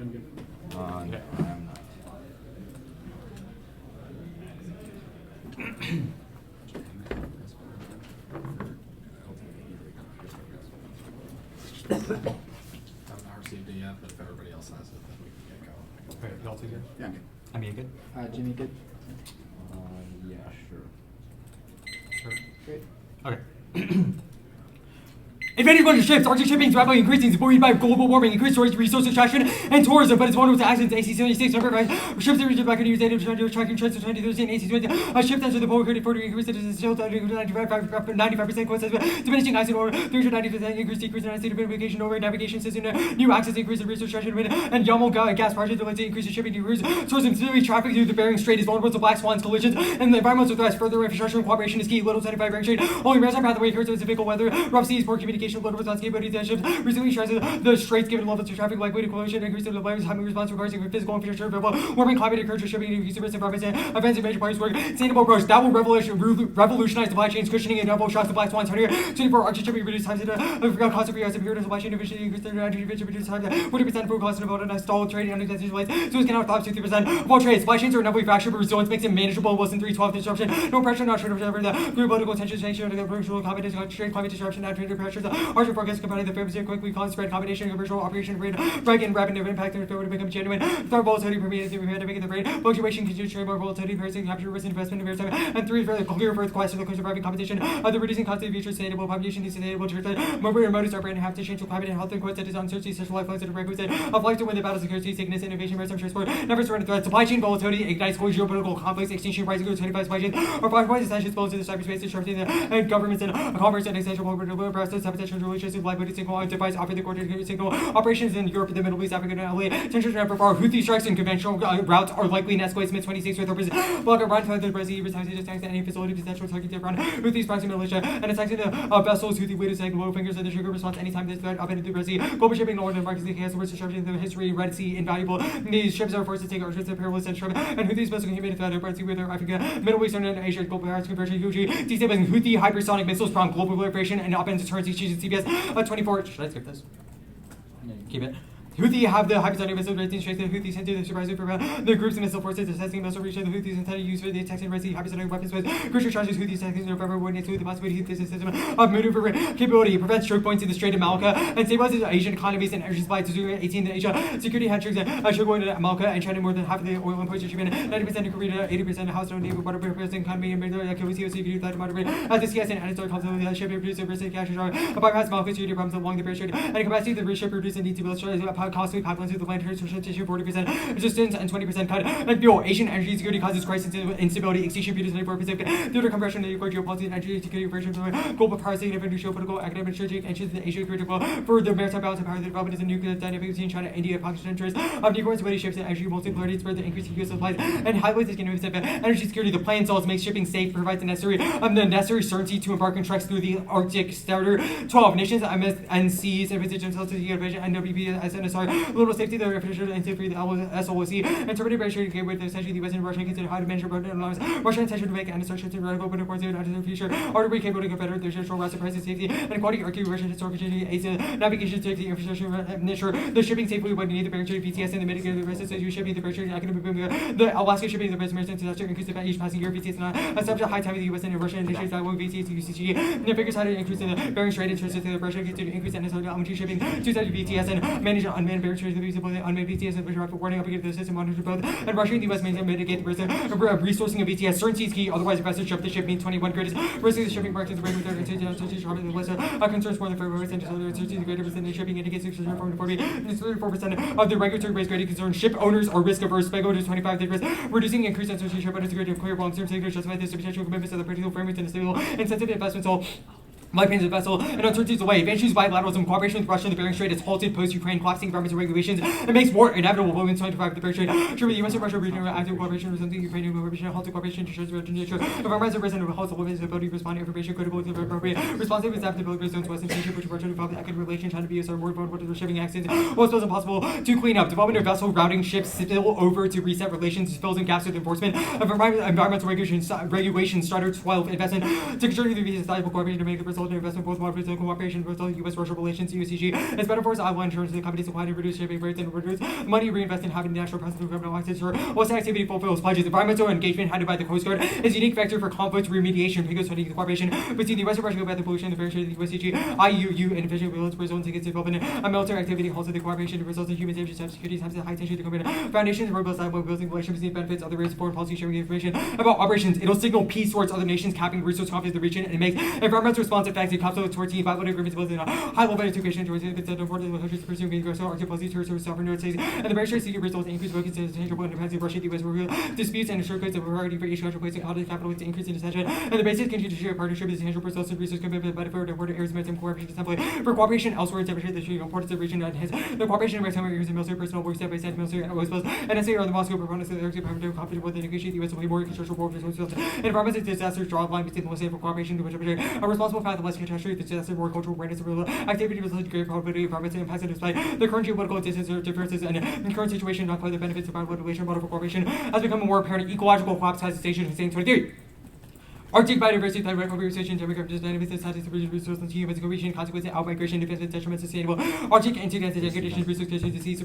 I'm not. I haven't received it yet, but if everybody else has it, then we can get going. Okay, y'all two good? Yeah, I'm good. I mean, good? Jimmy, good? Yeah, sure. Sure. Great. Okay. Advantage bunch of ships, Arctic shipping is rapidly increasing, supported by global warming, increased storage, resource extraction, and tourism, but it's vulnerable to accidents. AC-76, number of ships that reach back in New Zealand, tracking trends of 2013, AC-20, ships enter the polar current, 40 increase it is still 95% coast diminishing accident over 390% increase, decrease in accident vacation over navigation system, new access increase in resource extraction, and Yamal gas project related to increase in shipping to routes, tourism, specifically traffic through the Bering Strait is vulnerable to black swans, collisions, and the environmental threats. Further infrastructure and cooperation is key. Little 75 Bering Strait, only maritime pathway occurs with difficult weather, rough seas, poor communication, loaded with landscape, but ships recently stresses the straits given levels of traffic likely to collision, increase in the players, timely response regarding physical infrastructure, warming climate encourages shipping, increase risk environments, and events in major parties work, sustainable approach that will revolutionize supply chains, cushioning and double shots to black swans. 24 Arctic shipping reduce times to cost of reuse period of supply chain efficiency, increase 39% reduce time 40% food cost and about an stalled trade and unintentional delays. So it's cannot stop 60% of all trade. Supply chains are inevitably fractured, but resilience makes it manageable. Less than 312 disruption, no pressure, not trade over the geopolitical tensions, sanction, the virtual combination, trade climate disruption, not trade pressures, Arctic forecast combining the fair quickly cause spread combination of virtual operation rate, break and rapid impact and to become genuine. Third volatility permeates the making the rate, fluctuation continues trade more volatility, pricing, capture risk investment in maritime, and three for the clear for the quest of the coast of driving competition, the reducing cost of future sustainable population, sustainable church, mobile and modus operandi have to change to climate and health and quest that is uncertainty, social life, that are requisite of life to win the battle, security, sickness, innovation, maritime transport, never surrender threat, supply chain volatility, ignites geopolitical conflicts, extinction, rising goods, 25 supply chains, or 5 points, essential exposed to the cyberspace, disrupting the governments and commerce and essential political process, habitation, relationships, livelihood, single device, operate the coordinated single operations in Europe, the Middle East, Africa, and LA. Tensions are far. Houthi strikes and conventional routes are likely to escalate mid-26 with purpose. Block Iran to the Brazil, resistance attacks any facility potential target Iran. Houthis proxy militia and attacking the vessels. Houthi leaders saying low fingers and the sugar response anytime this threat up into the Brazil. Global shipping, northern markets, the chaos, worst disruption in the history, Red Sea, invaluable. These ships are forced to take our ships to perilous and shrimp. And Houthis posting human threat of Red Sea with Africa, Middle Eastern and Asia, global powers conversion, hugely destabilizing Houthi hypersonic missiles, prompt global proliferation and upend deterrence. CBS 24. Should I skip this? Keep it. Houthi have the hypersonic missile rating strength. The Houthis sent to the surprise for the groups and missile forces assessing missile reach. The Houthis intended use for the attacks and Red Sea hypersonic weapons with crucial charges. Houthis attacking November when it's with the possibility of this system of maneuver capability prevents choke points in the Strait of Malacca and stabilizes Asian economies and energy supply to 18 in Asia. Security had tricks choke going to Malacca and China more than half of the oil imports to Japan. 90% in Korea, 80% household naval water president economy and military activity. COC that moderate as the CS and anti conflict ship produce a risk cash are bypass Malacca security problems along the Bering Strait and the capacity of the ship produce and need to build costly pipelines with the land tissue 40% resistance and 20% cut and fuel. Asian energy security causes crisis instability. Extinction produces 94% due to compression of nuclear geopolitics and energy security version global power significant geopolitical academic strategic and the Asia critical for the maritime balance of power. The development is a nuclear dynamic between China, India, Pakistan interests of nuclear instability ships and energy multipolarity spread the increasing U.S. supplies and highlights the energy security. The plan solves makes shipping safe, provides the necessary certainty to embark on treks through the Arctic Starter. 12 nations, MSNCs, and positions to the innovation, NWP, SNSR, little safety, the refrigeration, and safety, the SOC, and terminated by sharing gateway to essentially the US and Russia consider how to manage Russian intention to make and assertion to radical open according to the future. Artery capable to confederate the traditional routes of price and safety and quality arcade Russian historical Asia navigation safety infrastructure ensure the shipping safely when you need the Bering Strait BTS and the mitigate the risks you shipping the Bering Strait economic boom. The Alaska shipping the best maritime disaster increase the each passing year BTS and a subject high time of the US and Russia initiates that one BTS to UCG and the figures how to increase in the Bering Strait interest in the Russia continue to increase and LNG shipping to set BTS and manage unmanned Bering Strait visible unmanned BTS and visual warning up against the system monitor both and Russia and the US maintain mitigate the risk of resourcing of BTS. Certainty is key, otherwise investors ship the ship means 21 greatest risk of the shipping market is the regular the list of concerns more than 4% certainty is greater than the shipping indicates 6% from 40 and 34% of the regulatory based grading concern. Ship owners are risk averse. Spego to 25 take risk, reducing increased uncertainty. Ship owners agree to clear long-term signatures justify this potential commitments of the practical framework and the stable and sensitive investments all my pains of the vessel and uncertainties away. Advances bilateralism, cooperation with Russia and the Bering Strait is halted post-Ukraine, collapsing environmental regulations, and makes war inevitable movements 25 of the Bering Strait. Sure, the US and Russia regional active cooperation with something Ukrainian cooperation, halted cooperation to show the nature of environmental risk and halts the limits of ability to respond to information critical to the appropriate responsive adaptability zones Western Asia, which Russia developed the economic relation China to be are more vulnerable to the shipping accidents. Well, it's impossible to clean up. Development of vessel routing ships spill over to reset relations, spills and gaps with enforcement of environmental regulations. Starter 12 investment to contribute to the valuable cooperation to make the result result in investment both moderate and cooperation with U.S.-Russia relations. USCG is better for its outline in terms of the company's supply to reduce shipping rates and reduce money reinvested in having the national presence of criminal acts ensure once the activity fulfills pledges. Environmental engagement handled by the Coast Guard is a unique factor for conflict remediation because studying the cooperation between the U.S. and Russia about the pollution and the fair share of the USCG, IUU, and efficient wills results against development and military activity halts the cooperation and results in human safety, cybersecurity, times the high tension to combine foundations and robust while building relationships and benefits other rates, foreign policy sharing information about operations. It'll signal peace towards other nations, capping resource conflict in the region, and make environmental response effective, conflict towards the bilateral agreements both in a high level of integration towards the important countries pursuing aggressive Arctic policy towards sovereign United States, and the very seeking results in increased focus and tangible independence of Russia, the U.S. will reveal disputes and ensure goods of priority for each country placing out of the capital with the increase in attention, and the basis continue to share partnership is tangible results and resource commitment by the important areas of maritime cooperation template for cooperation elsewhere to demonstrate the strategic importance of the region and enhance the cooperation of maritime areas and military personnel work step by step military outposts and NSA are the Moscow proponents of the Arctic Department confident with the negotiate the U.S. will pay more construction war resources and environmental disasters draw a line between the most safe for cooperation to which a responsible path of less catastrophe the disaster more cultural awareness of real activity results in great probability of environmental impacts and despite the current geopolitical differences and the current situation not quite the benefits of bilateral relation model for cooperation has become a more apparent ecological collapse has station Hussein 23. Arctic biodiversity, climate conversation, demographic dynamics, status of resource and human conservation, consequences, out-migration, defense, detriment, sustainable, Arctic anti-gas degradation, resource conditions, disease,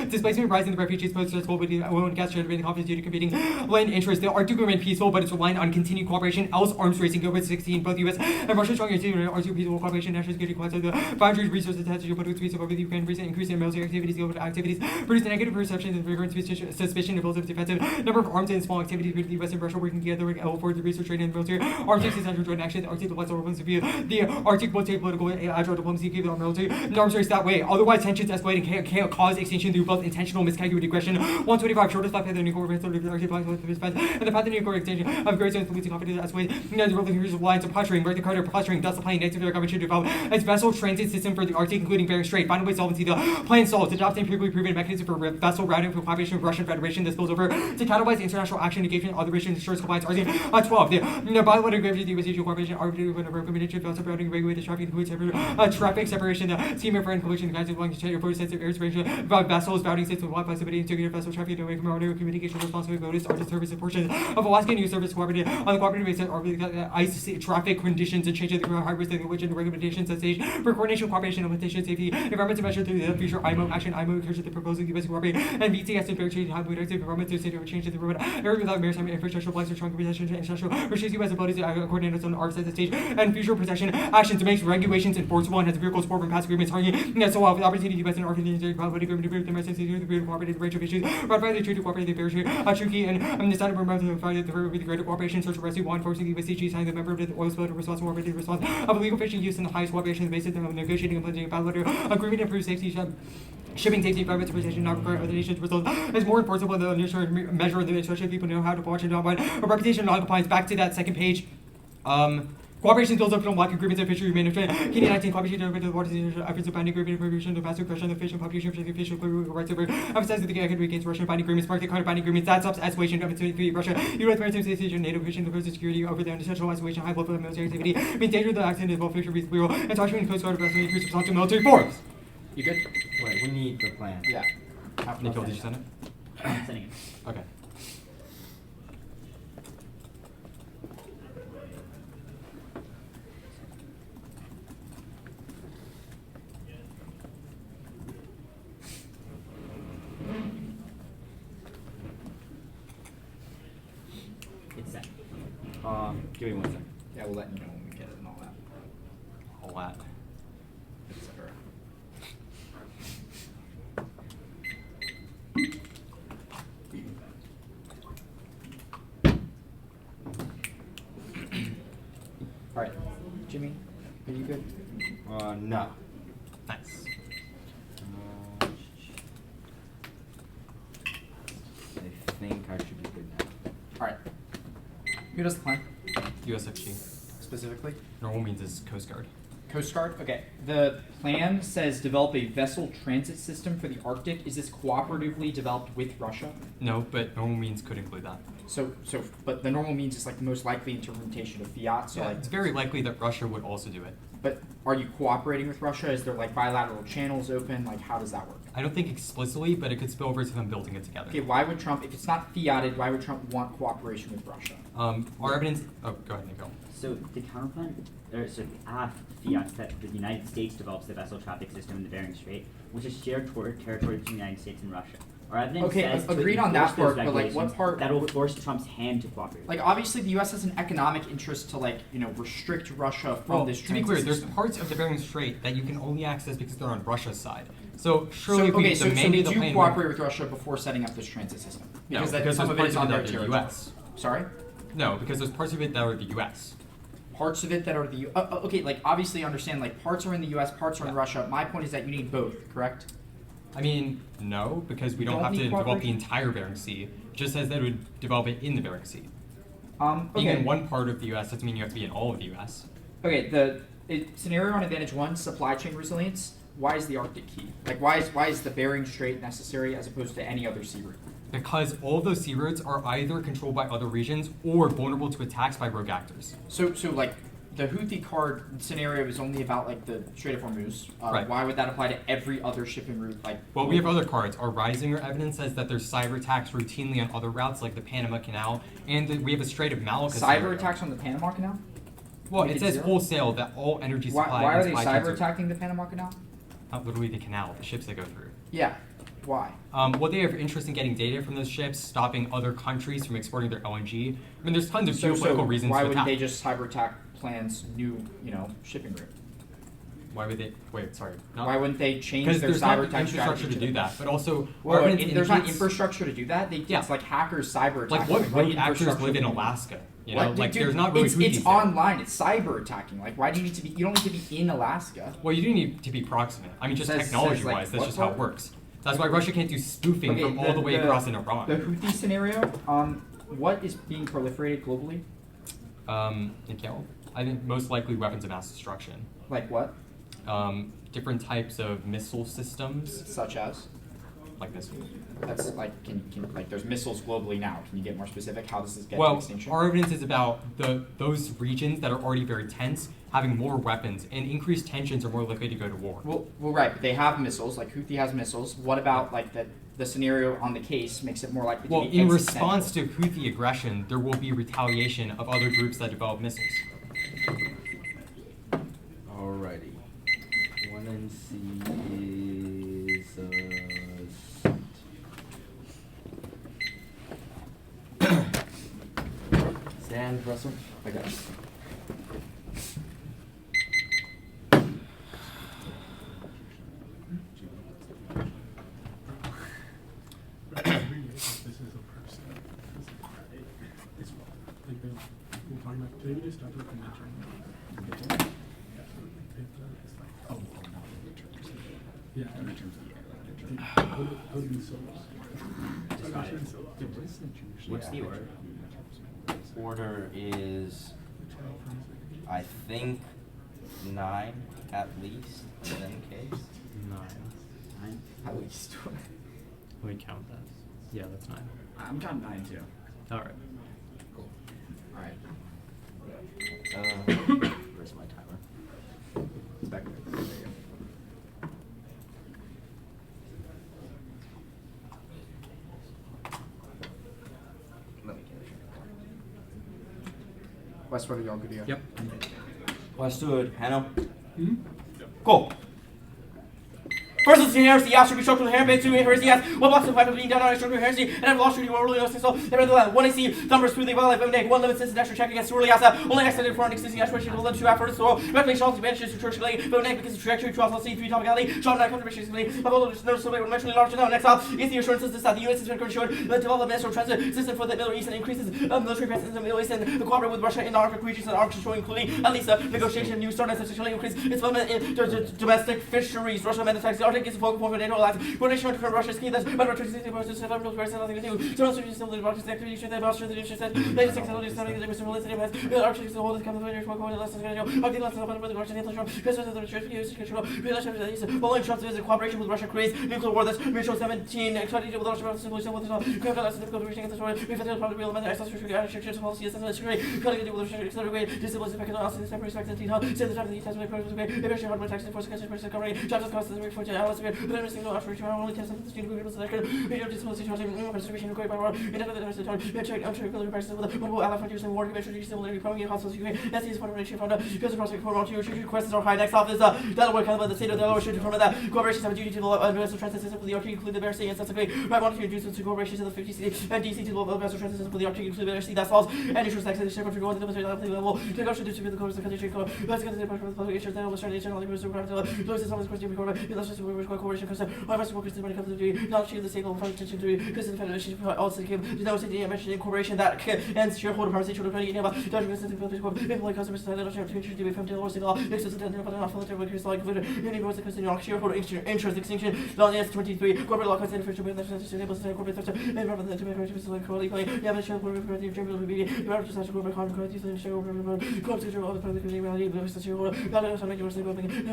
displacement, rising the refugees, post-stressful, with oil and gas, generating conflicts due to competing land interests. The Arctic will remain peaceful, but it's reliant on continued cooperation, else arms racing go with 16, both U.S. and Russia strong Arctic peaceful cooperation, national security, quantum, the boundaries, resources, attached to geopolitical peace over the Ukraine, recent increase in military activities, global activities, produce negative perceptions and recurrent suspicion of both defensive number of arms and small activities between the U.S. and Russia working together for the research trade and military. Arctic is joint action. The Arctic lets our weapons view. The Arctic will take political agile diplomacy, keep our military and arms race that way. Otherwise, tensions escalate and can cause extinction through both intentional miscalculated aggression. 125 shortest path of the nuclear weapons of the Arctic flies with defense and the path of nuclear extinction of great sense leading confidence escalate. The world here's reliance on posturing, North Dakota posturing, thus the plane next to their government should develop its vessel transit system for the Arctic, including Bering Strait. Finally, solvency. The plan solves adopting empirically proven mechanism for vessel routing for cooperation with Russian Federation that spills over to catalyze international action engagement. Other nations ensures compliance. Arctic 12. The bilateral agreement with the U.S. cooperation. Whenever committed also routing regulated traffic includes traffic separation, the scheme of friend collision, the guys belonging to your sense of air separation, vessels, routing system, wide flexibility, integrated vessel traffic away from audio communication responsibility, notice, Arctic service portions of Alaskan news service cooperative on the cooperative basis are ice traffic conditions and changes the high risk language and recommendations at stage for coordination, cooperation, implementation, safety, environmental measure through the future IMO action, IMO encourages the proposal U.S. cooperate and VTS and fair change, high mood active environment to state of change to the road area without maritime infrastructure, blocks or strong protection to international, restricts U.S. ability to coordinate its own arcs at the stage and future protection actions to make regulations enforceable and has vehicles for past agreements targeting so the opportunity to invest in Arctic probability agreement to prove the message to the cooperative range of issues ratify the treaty cooperative fair share Chuki and decided to remove the greater cooperation search for rescue law enforcement USCG signing the member of the oil spill responsible for the response of illegal fishing use in the highest cooperation the basis of negotiating and implementing a bilateral agreement to improve safety shipping safety environmental protection not require other nations result is more enforceable than the initial measure of the especially people know how to watch and not a reputation of non-compliance. Back to that second page. Cooperation builds up from block agreements and fishery management. Kenya 19 cooperation with the water efforts of binding agreement prohibition of massive question of the fish and population of fish rights over emphasizes the economy against Russian binding agreements, mark the kind of binding agreements that stops escalation of its Russia, U.S. maritime station, NATO vision, the coastal security over the unintentional isolation, high level of military activity, means danger of the accident involved fisheries bureau, and talking Coast Guard vessel increase response to military force. You good? Wait, we need the plan. Yeah. Nikhil, did you send it? I'm sending it. Okay. It's set. Give me 1 second. Yeah, we'll let you know when we get it and all that, All that. etc. All right, Jimmy, are you good? No. Nice. I think I should be good now. All right. Who does the plan USFG. specifically? Normal means is Coast Guard. Coast Guard? Okay. The plan says develop a vessel transit system for the Arctic. Is this cooperatively developed with Russia? No, but normal means could include that. But the normal means is like the most likely interpretation of fiat. So Yeah, like, it's very likely that Russia would also do it. But are you cooperating with Russia? Is there like bilateral channels open? Like how does that work? I don't think explicitly, but it could spill over to them building it together. Okay, why would Trump, if it's not fiated, why would Trump want cooperation with Russia? Our evidence. Oh, go ahead, Nico. So the counterplan, or so fiat that the United States develops the vessel traffic system in the Bering Strait, which is shared territory between the United States and Russia. Our evidence Okay, says to agreed on that enforce those part, but, like, what regulations, part- that will force Trump's hand to cooperate. Like obviously the U.S. has an economic interest to like restrict Russia from Well, this. to be transit clear, there's system. parts of the Bering Strait that you can only access because they're on Russia's side. So So surely, if we okay, so demanded did the you plane. cooperate with Russia before setting up this transit system? No, that because some there's of it parts is of on it their that are the territory. U.S. Sorry. No, because there's parts of it that are the U.S. Parts of it that are the okay, like obviously understand like parts are in the U.S., parts are in Yeah. Russia. My point is that you need both, correct? I mean, no, because we don't Don't have to need develop the cooperation? entire Bering Sea. It just says that it would develop it in the Bering Sea. Being Okay. in one part of the U.S. doesn't mean you have to be in all of the U.S. Okay, scenario on advantage one, supply chain resilience. Why is the Arctic key? Like why is the Bering Strait necessary as opposed to any other sea route? Because all of those sea routes are either controlled by other regions or vulnerable to attacks by rogue actors. So like the Houthi card scenario is only about like the Strait of Hormuz. Right. Why would that apply to every other shipping route? Like Well, we have other cards. Our Risinger evidence says that there's cyber attacks routinely on other routes like the Panama Canal, and that we have a Strait of Malacca. cyber scenario. attacks on the Panama Canal. Well, Make it it says zero? wholesale that all energy supply. Why are and they supply chains cyber attacking the Panama Canal? Not literally the canal, the ships that go through. Yeah. Why? Well, they have interest in getting data from those ships, stopping other countries from exporting their LNG. I mean, there's tons of geopolitical reasons why to wouldn't attack. they just cyber attack plans new shipping route? Why would they? Wait, sorry. Why wouldn't they change Because their there's cyber not attack infrastructure strategy to do that, but also Well, our evidence there's not indicates- infrastructure to do that. Yeah. It's like hackers cyber attack. Like what rogue actors infrastructure live in do you need? Alaska? You What? know, like Dude, there's not really it's Houthis there. online. It's cyber attacking. Like, why do you need to be? You don't need to be in Alaska. Well, you do need to be proximate. I mean, just Says, technology-wise, like, that's what just how it part? works. That's why Russia can't do spoofing Okay, from all the way across in Iran. The Houthi scenario. What is being proliferated globally? Nikhil, I think most likely weapons of mass destruction. Like what? Different types of missile systems, Such as? like this one. That's like can like there's missiles globally now. Can you get more specific? How does this get to Well, extinction? our evidence is about those regions that are already very tense having more weapons, and increased tensions are more likely to go to war. Well, right, but they have missiles. Like Houthi has missiles. What about like the scenario on the case makes it more likely Well, to be in existential? response to Houthi aggression, there will be retaliation of other groups that develop missiles. Alrighty. 1NC is Stand, Russell. I got it. This is a person. It's like we're talking about today. We just started looking at oh, no, yeah, in terms of how do you What's the order? Order is, I think, 9 at least, in any case. 9. At least. We count that. Yeah, that's 9. I'm counting 9 too. All right. Cool. All right. Where's my timer? It's back there. There you go. Let me get it. Westwood, are you all good to go? Yep. Westwood, Hanno. Go. First, let's see heresy, yes, should be structural heresy, to heresy, yes, what blocks of five of being down on structural heresy, and I've lost you, really no so, nevertheless, 1 AC, numbers through the well, I've negative 1 limit since extra check against Surly Asa, only extended for an existing aspiration, will then 2 after so, recognition also vanishes to church late, but negative because of trajectory to also see 3 topicality, John 9 contributions, but all of those so mutually larger now, next out, is the assurances that the U.S. is going to ensure the development of transit system for the Middle East and increases military presence in the Middle East and the cooperate with Russia in the Arctic regions and Arctic shore, including at least a negotiation, new start, and essentially increase its involvement in domestic fisheries, Russia attacks the Arctic is a focal point for NATO alliance. Coordination with Russia's key. That's but Russia is supposed to set up no person nothing to do. So also just simply Russia's activity should have Austria the said. Latest technology starting the Mr. Military has. The Arctic is the whole kind of military for going less than go. Of the last of the Russian international. President of the Church use control. Relation to the following shots is a cooperation with Russia creates nuclear war that's mutual 17 20 with Russia simply simple to criminal less difficult reaching at the story. We felt probably real matter access to restrictions policy is necessary. Cutting into with Russia way disabilities effect on us in the separate respect and send the time the test of the process way. Eventually hardware tax force against the covering. Jobs of costs the for hours away. But every single after only test of the student group was the record. Video disability charging preservation required by war. In other than the time, check untreatable prices with a multiple alpha using war eventually similarly probably hospitals you that's the information found out because the prospect for launching your requests are high. Next off is Delaware kind of the state of Delaware should determine that corporations have a duty to the vessel transit system for the Arctic include the Bear Sea and subsequently right want to introduce to corporations in the 50 city and DC to the vessel transit system for the Arctic include the Bear Sea that's false and issues next to the ship to go into the military level to go to distribute the codes of the country code let's get to the part of the public issues that will start the reserve those is always question before let's just work corporation because I must work when it comes to the not achieve the single attention to because the federation also came to know city mentioned incorporation that ends shareholder party should have been about judgment of the people like customers that don't have to be from Delaware City Law next to the but not for the workers like any was the question shareholder interest extinction law S23 corporate law considered for the corporate sector and rather than to make like quality yeah but shareholder party general media you are just such a corporate contract and shareholder comes to all the public reality but the shareholder that is something you were saying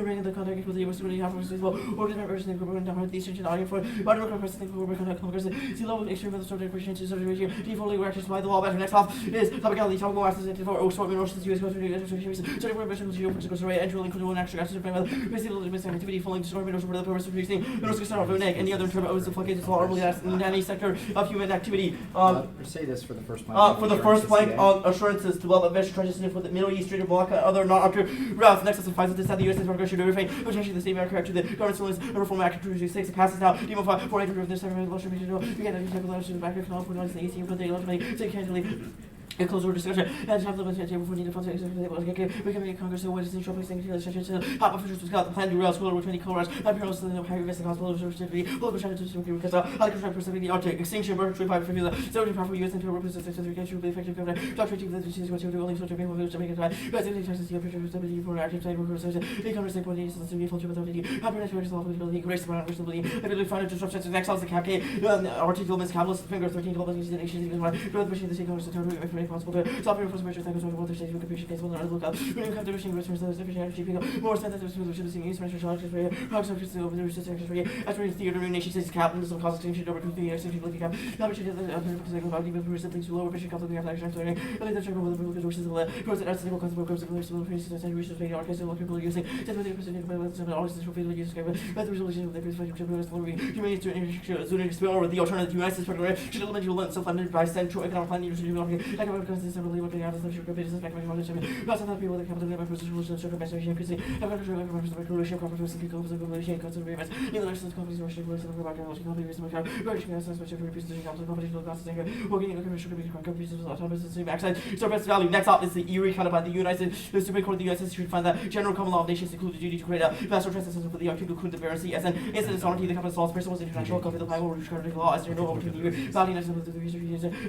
bringing the contact with the university half of or the members in corporate number the extension audio for but no person corporate contact congress see level extreme of the subject appreciation situation defaultly where actually the law better next off is Topicality talk about access for or short notions US constitution so the version of geopolitical survey and drilling control and extra access to basically the missing activity following discovery for the purpose of producing and the other term is the floodgates law normally that's in any sector of human activity say this for the first blank. For the first blank assurances to develop a transition for the Middle East, Strait of Malacca, other non-after routes. Next is advises to send the U.S. Congress should refrain from changing the state America to the government rulings and reform act 226 passes now. Demo 5 for 800 of this seven resolution we get a technical letters to the back of the 18 but they ultimately say casually a closer discussion and have the table for needed funds we can make Congress so what is the trouble thing to top officials to scout the plan to rail school over 20 kilometers appearance to the higher risk hospital certificate political strategy to because I can try for the Arctic extinction birth 25 for the 70 for US and represents certification be effective government doctor to the disease what you do only so to be able to make it right president has the opportunity stability for active side workers they can respect what is to be full to authority happiness for yourself ability grace for understandability ability to find disruptions next house the cap article miss capitalist finger 13 global nations even right growth machine the same to turn possible to stop your first measure thanks to water stage computation case on the lookout when you come to machine research the efficiency people more sensitive to the solution use measure charges for rocks of just over the research for as for theater nation says captains of cause extinction over 2 years since you look at now which is the about even for simply to lower fishing costs of the action to learning really the trouble with the resources of the course that single concept of the civil research and research for archives of people using 70% of all this for field use but the resolution of the presentation of the humanity to explore over the alternative United States program should eliminate you learn self-funded by central economic plan users like about separately working out as the future business back when lots of people that come to the position of social message increasing have got to show everyone for the correlation conference and people of the share cuts of events in the license companies or share working about companies with working as much of representation comes the competition costs and working in a commercial companies of autonomous and same access so best value next up is the Erie kind of by the United States the Supreme Court of the U.S. should find that general common law of nations include the duty to create a vessel transit system for the Arctic include the Barents Sea as an incident sovereignty the company's laws principles international cover the Bible which currently law as there no over to the value next of the research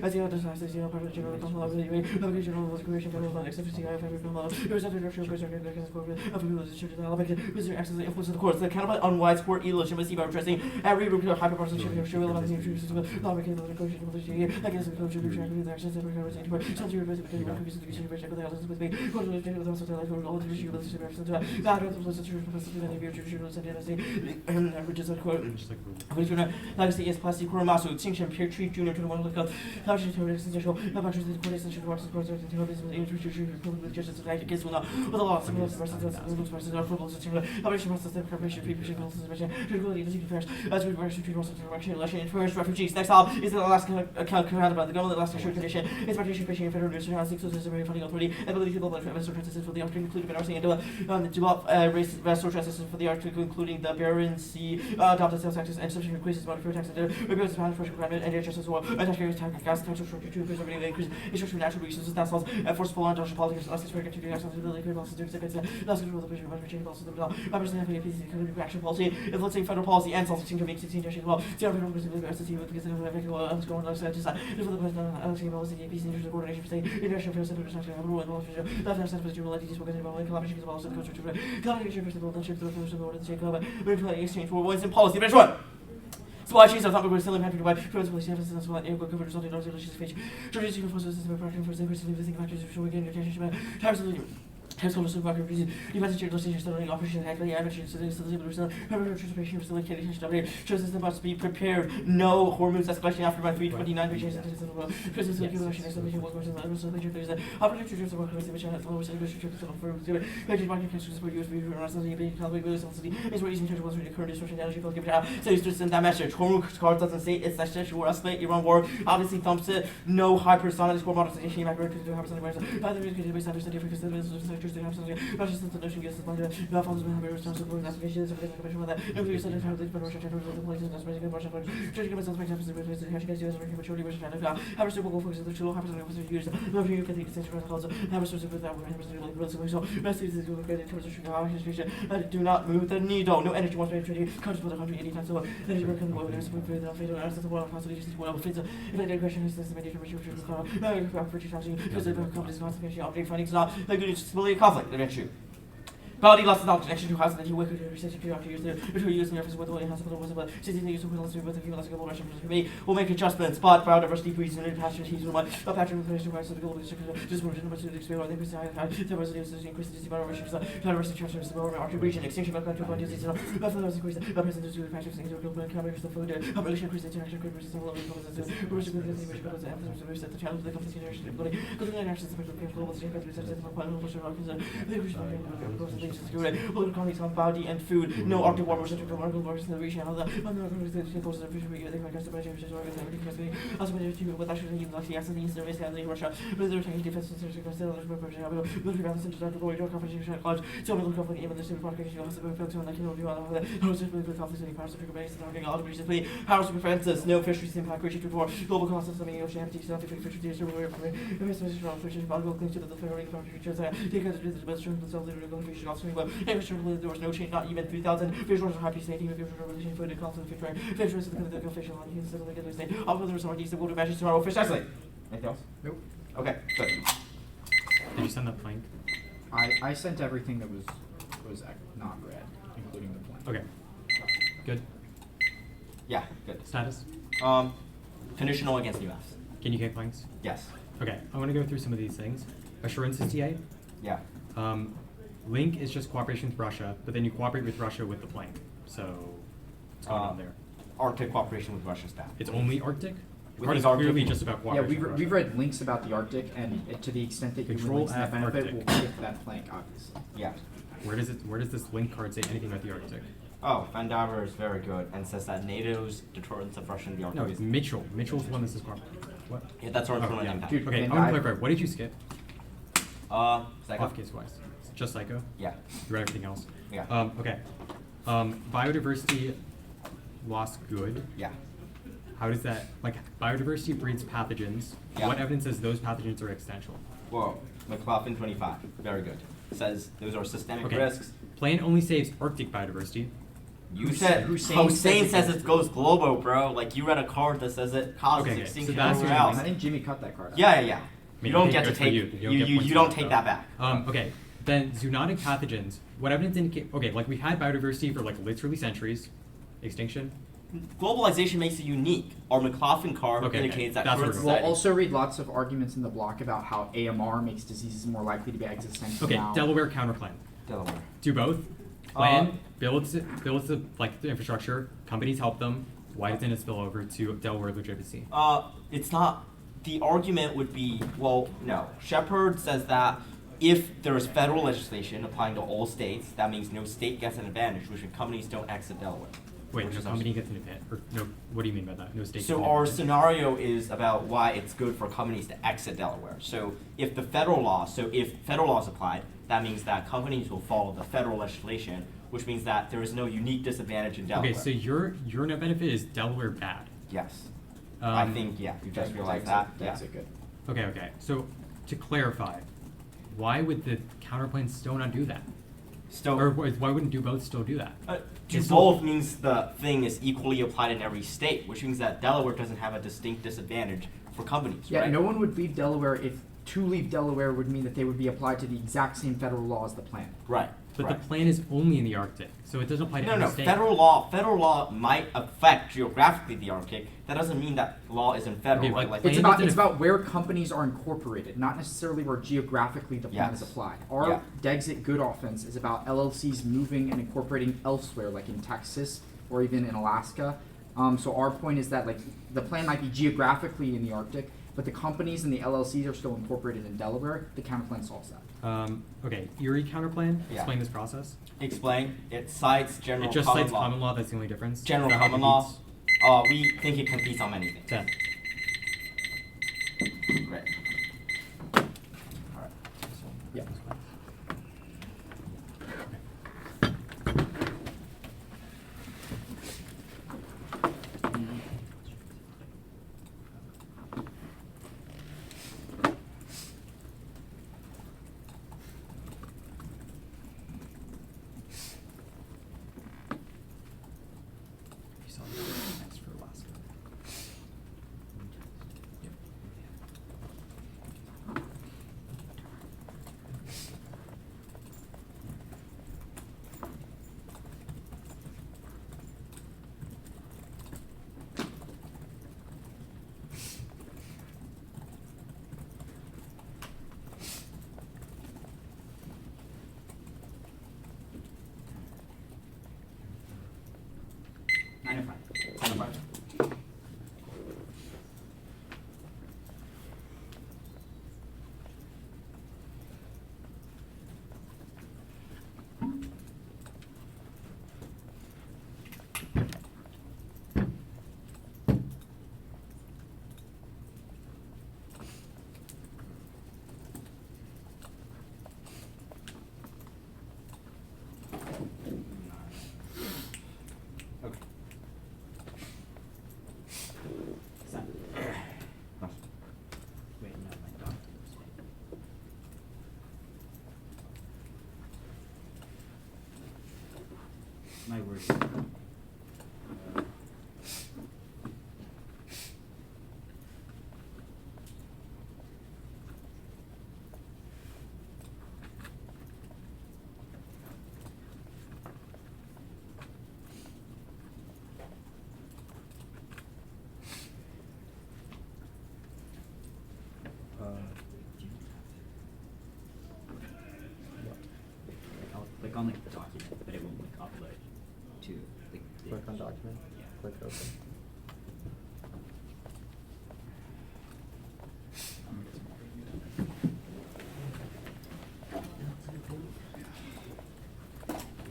as the other size the general common law of the general creation of the except for every law there was other direction of the access the influence of the courts the kind of unwise court illegitimacy by addressing every root of hyperpartisanship of show about the issues of law making the negotiation of the against the culture of the actions that were going to be some to revisit because of the issue of the others with me what the issue of the all the issue of the situation to that of the situation of the future and which is a quote which legacy is plastic core mass extinction peer tree junior to the one look up how should to essential about the court essential works of course the with justice of against with the law of the versus our football system how much must the preparation preparation tranquility the secret affairs as we were to treat also direction election and first refugees next up is the last account commanded by the government last assured condition is participation fishing federal national six so very funding authority ability to develop vessel transit for the Arctic including RC and develop race vessel transit for the Arctic including the Barents Sea adopted sales taxes and substitute increases monetary taxes rebuilds the manufacturing requirement and justice as well and tax gas tax structure to preserve the increase destruction of natural resources, task laws, enforceable law, industrial politics, less expert to do national stability, create policies, do second, less control the vision, change policies, the law, representing economic action policy, influencing federal policy, and self-esteem to make 16 as well. Zero federal president, the SSC with the unscorned lifestyle design, this for the president, LC policy, peace, interest, coordination for state, international affairs, and international rule and law, left hand for general entities, spoken about collaboration, as well as the culture, collaboration for the world, the order, the state club, manipulating exchange for words and policy. Bench one. Supply chains are not still impacted by principally services as well as air cover resulting in relations to Churches even forces system of practice for the person living factors of showing attention types of Household supermarket reason, the messenger station starting operation actually average so there's transportation facility shows us must be prepared. No hormones escalation after by 329 which is the world. Prisons regulation exclamation workers and others so there's an opportunity to work with which has lowest industry to for major market cases for USB and being calculated is raising to the current destruction energy will give it out. So it's just send that message. Hormone card doesn't say it's that shit or escalate Iran war obviously thumps it. No hypersonic score modernization accurate to hypersonic virus. Neither is going to be understood because the Russia's notion gets the point of the follows when we response for investigations of the information that nuclear center found the Russian general the places that's making Russia for judging about some examples of the Russian guys using maturity Russian and have a super focus the two hypersonic officers used love you can take the center also have a source of that we're really so rest is good in terms of do not move the needle. No energy wants to be countries for the country anytime so energy work can go there's support for the fatal as the world possibly just well fits if the question is this mediation which is for because the company's concentration update findings not like it's really a conflict. Body lost the connection to house that he worked with research after years between years in the office with the hospital was about 16 years of with the female Russian me will make adjustments, but biodiversity breeds and passion he's one a pattern of the rights of the global just more than much to experiment they preside the residents increase the biodiversity transfers the Arctic region extinction of natural disease buffaloes increase the representatives of passion things are global cameras the food population increase the international group versus the global the challenge of the company's generation because the national global political economies on body and food, no Arctic warmers, remarkable wars in the region, all the causes of fishery, they can cast the budget, which is organized, also with actually the accident in service and Russia, but they're taking defense and searching consider the preparation of military balance into the glory, door competition, college, so middle company, even the super parking, also the focus on the kilo, all the hosts of the conflicts in parts of the base, and all the regions, powers of defenses, no fisheries impact, creature before, global costs of the ocean, empty, scientific fisheries, away from the message from fisheries, valuable things to the fairy features, take us to the best terms of the fish, also, but there was no change, not even 3,000 fish were happy stating with relation for the constant fish rate. Fish was the fish on the instead of the good state. Although there was some ideas that would imagine tomorrow fish isolate. Anything else? Nope. Okay, good. Did you send that plank? I sent everything that was not read, including the blank. Okay. Good. Yeah, good. Status? Conditional against US. Can you get planks? Yes. Okay, I want to go through some of these things. Assurance is TA. Yeah. Link is just cooperation with Russia, but then you cooperate with Russia with the plank. So, what's going on there? Arctic cooperation with Russia staff. It's only Arctic? With Card is the Arctic- clearly just about Yeah, cooperation with we've Russia. read links about the Arctic, and to the extent that you Control links that F benefit, Arctic. we'll pick that plank, obviously. Yeah. Where does this link card say anything about the Arctic? Oh, Van Diver is very good and says that NATO's deterrence of Russia in the Arctic No, it's Mitchell. Mitchell's the one that says cooperation. What? Yeah, that's our Oh, permanent yeah. impact. Dude, Okay, Van I want to Diver- clarify. What did you skip? Psycho? Off case wise. Just Psycho? Yeah. You read everything else? Yeah. Okay. Biodiversity loss good. Yeah. How does that, like, biodiversity breeds pathogens. Yeah. What evidence says those pathogens are existential? Whoa. McLaughlin 25. Very good. Says those are systemic Okay. risks. Plan only saves Arctic biodiversity. You said Hussein says it goes global, bro. Like you read a card that says it causes Okay, extinction so that's everywhere your- else. I think Jimmy cut that card out. Yeah. You Maybe don't okay, get to good for take you. You don't get points you for don't that, take though. that back. Okay. Then zoonotic pathogens. What evidence indicate? Okay, like we've had biodiversity for like literally centuries. Extinction. Globalization makes it unique. Our McLaughlin card Okay, indicates that that's current what we're We'll society. also read lots of arguments in the block about how AMR makes diseases more likely to be existential Okay, now. Delaware counterclaim. Delaware. Do both. Plan builds the like the infrastructure. Companies help them. Why doesn't it spill over to Delaware legitimacy? It's not. The argument would be, well, no. Shepard says that if there is federal legislation applying to all states, that means no state gets an advantage, which means companies don't exit Delaware. Wait, which no is company gets an advantage. Or no, what do you mean by that? No state. So gets an our advantage? scenario is about why it's good for companies to exit Delaware. So if federal law is applied, that means that companies will follow the federal legislation, which means that there is no unique disadvantage in Delaware. Okay, so your net benefit is Delaware bad. Yes. I think, yeah, you just realized that. Yeah. That's a good. Okay. So, to clarify, why would the counterplan still not do that? Still, Or why wouldn't do both still do that? do It's both still- means the thing is equally applied in every state, which means that Delaware doesn't have a distinct disadvantage for companies, Yeah, right? no one would leave Delaware if to leave Delaware would mean that they would be applied to the exact same federal law as the plan. Right. But right. the plan is only in the Arctic, so it doesn't apply to No, every no. state. Federal law might affect geographically the Arctic. That doesn't mean that law isn't federal. Okay, right? like It's Plan about doesn't- it's about where companies are incorporated, not necessarily where geographically the plan Yes. is applied. Our Yeah. Dexit Good offense is about LLCs moving and incorporating elsewhere, like in Texas or even in Alaska. So our point is that like the plan might be geographically in the Arctic, but the companies and the LLCs are still incorporated in Delaware. The counterplan solves that. Okay, Erie counterplan. Yeah. Explain this process. Explain. It cites general It just common cites law. common law. That's the only difference. General That how it common law. competes. We think it competes on many things. 10. Right. Alright. Yeah. You saw the next for Alaska. Nine to five. 10 to 5. Okay. Seven. Wait, no, my doctor. My word. I'll click on like the document, but it won't like upload to the. Click on document, Yeah. click open.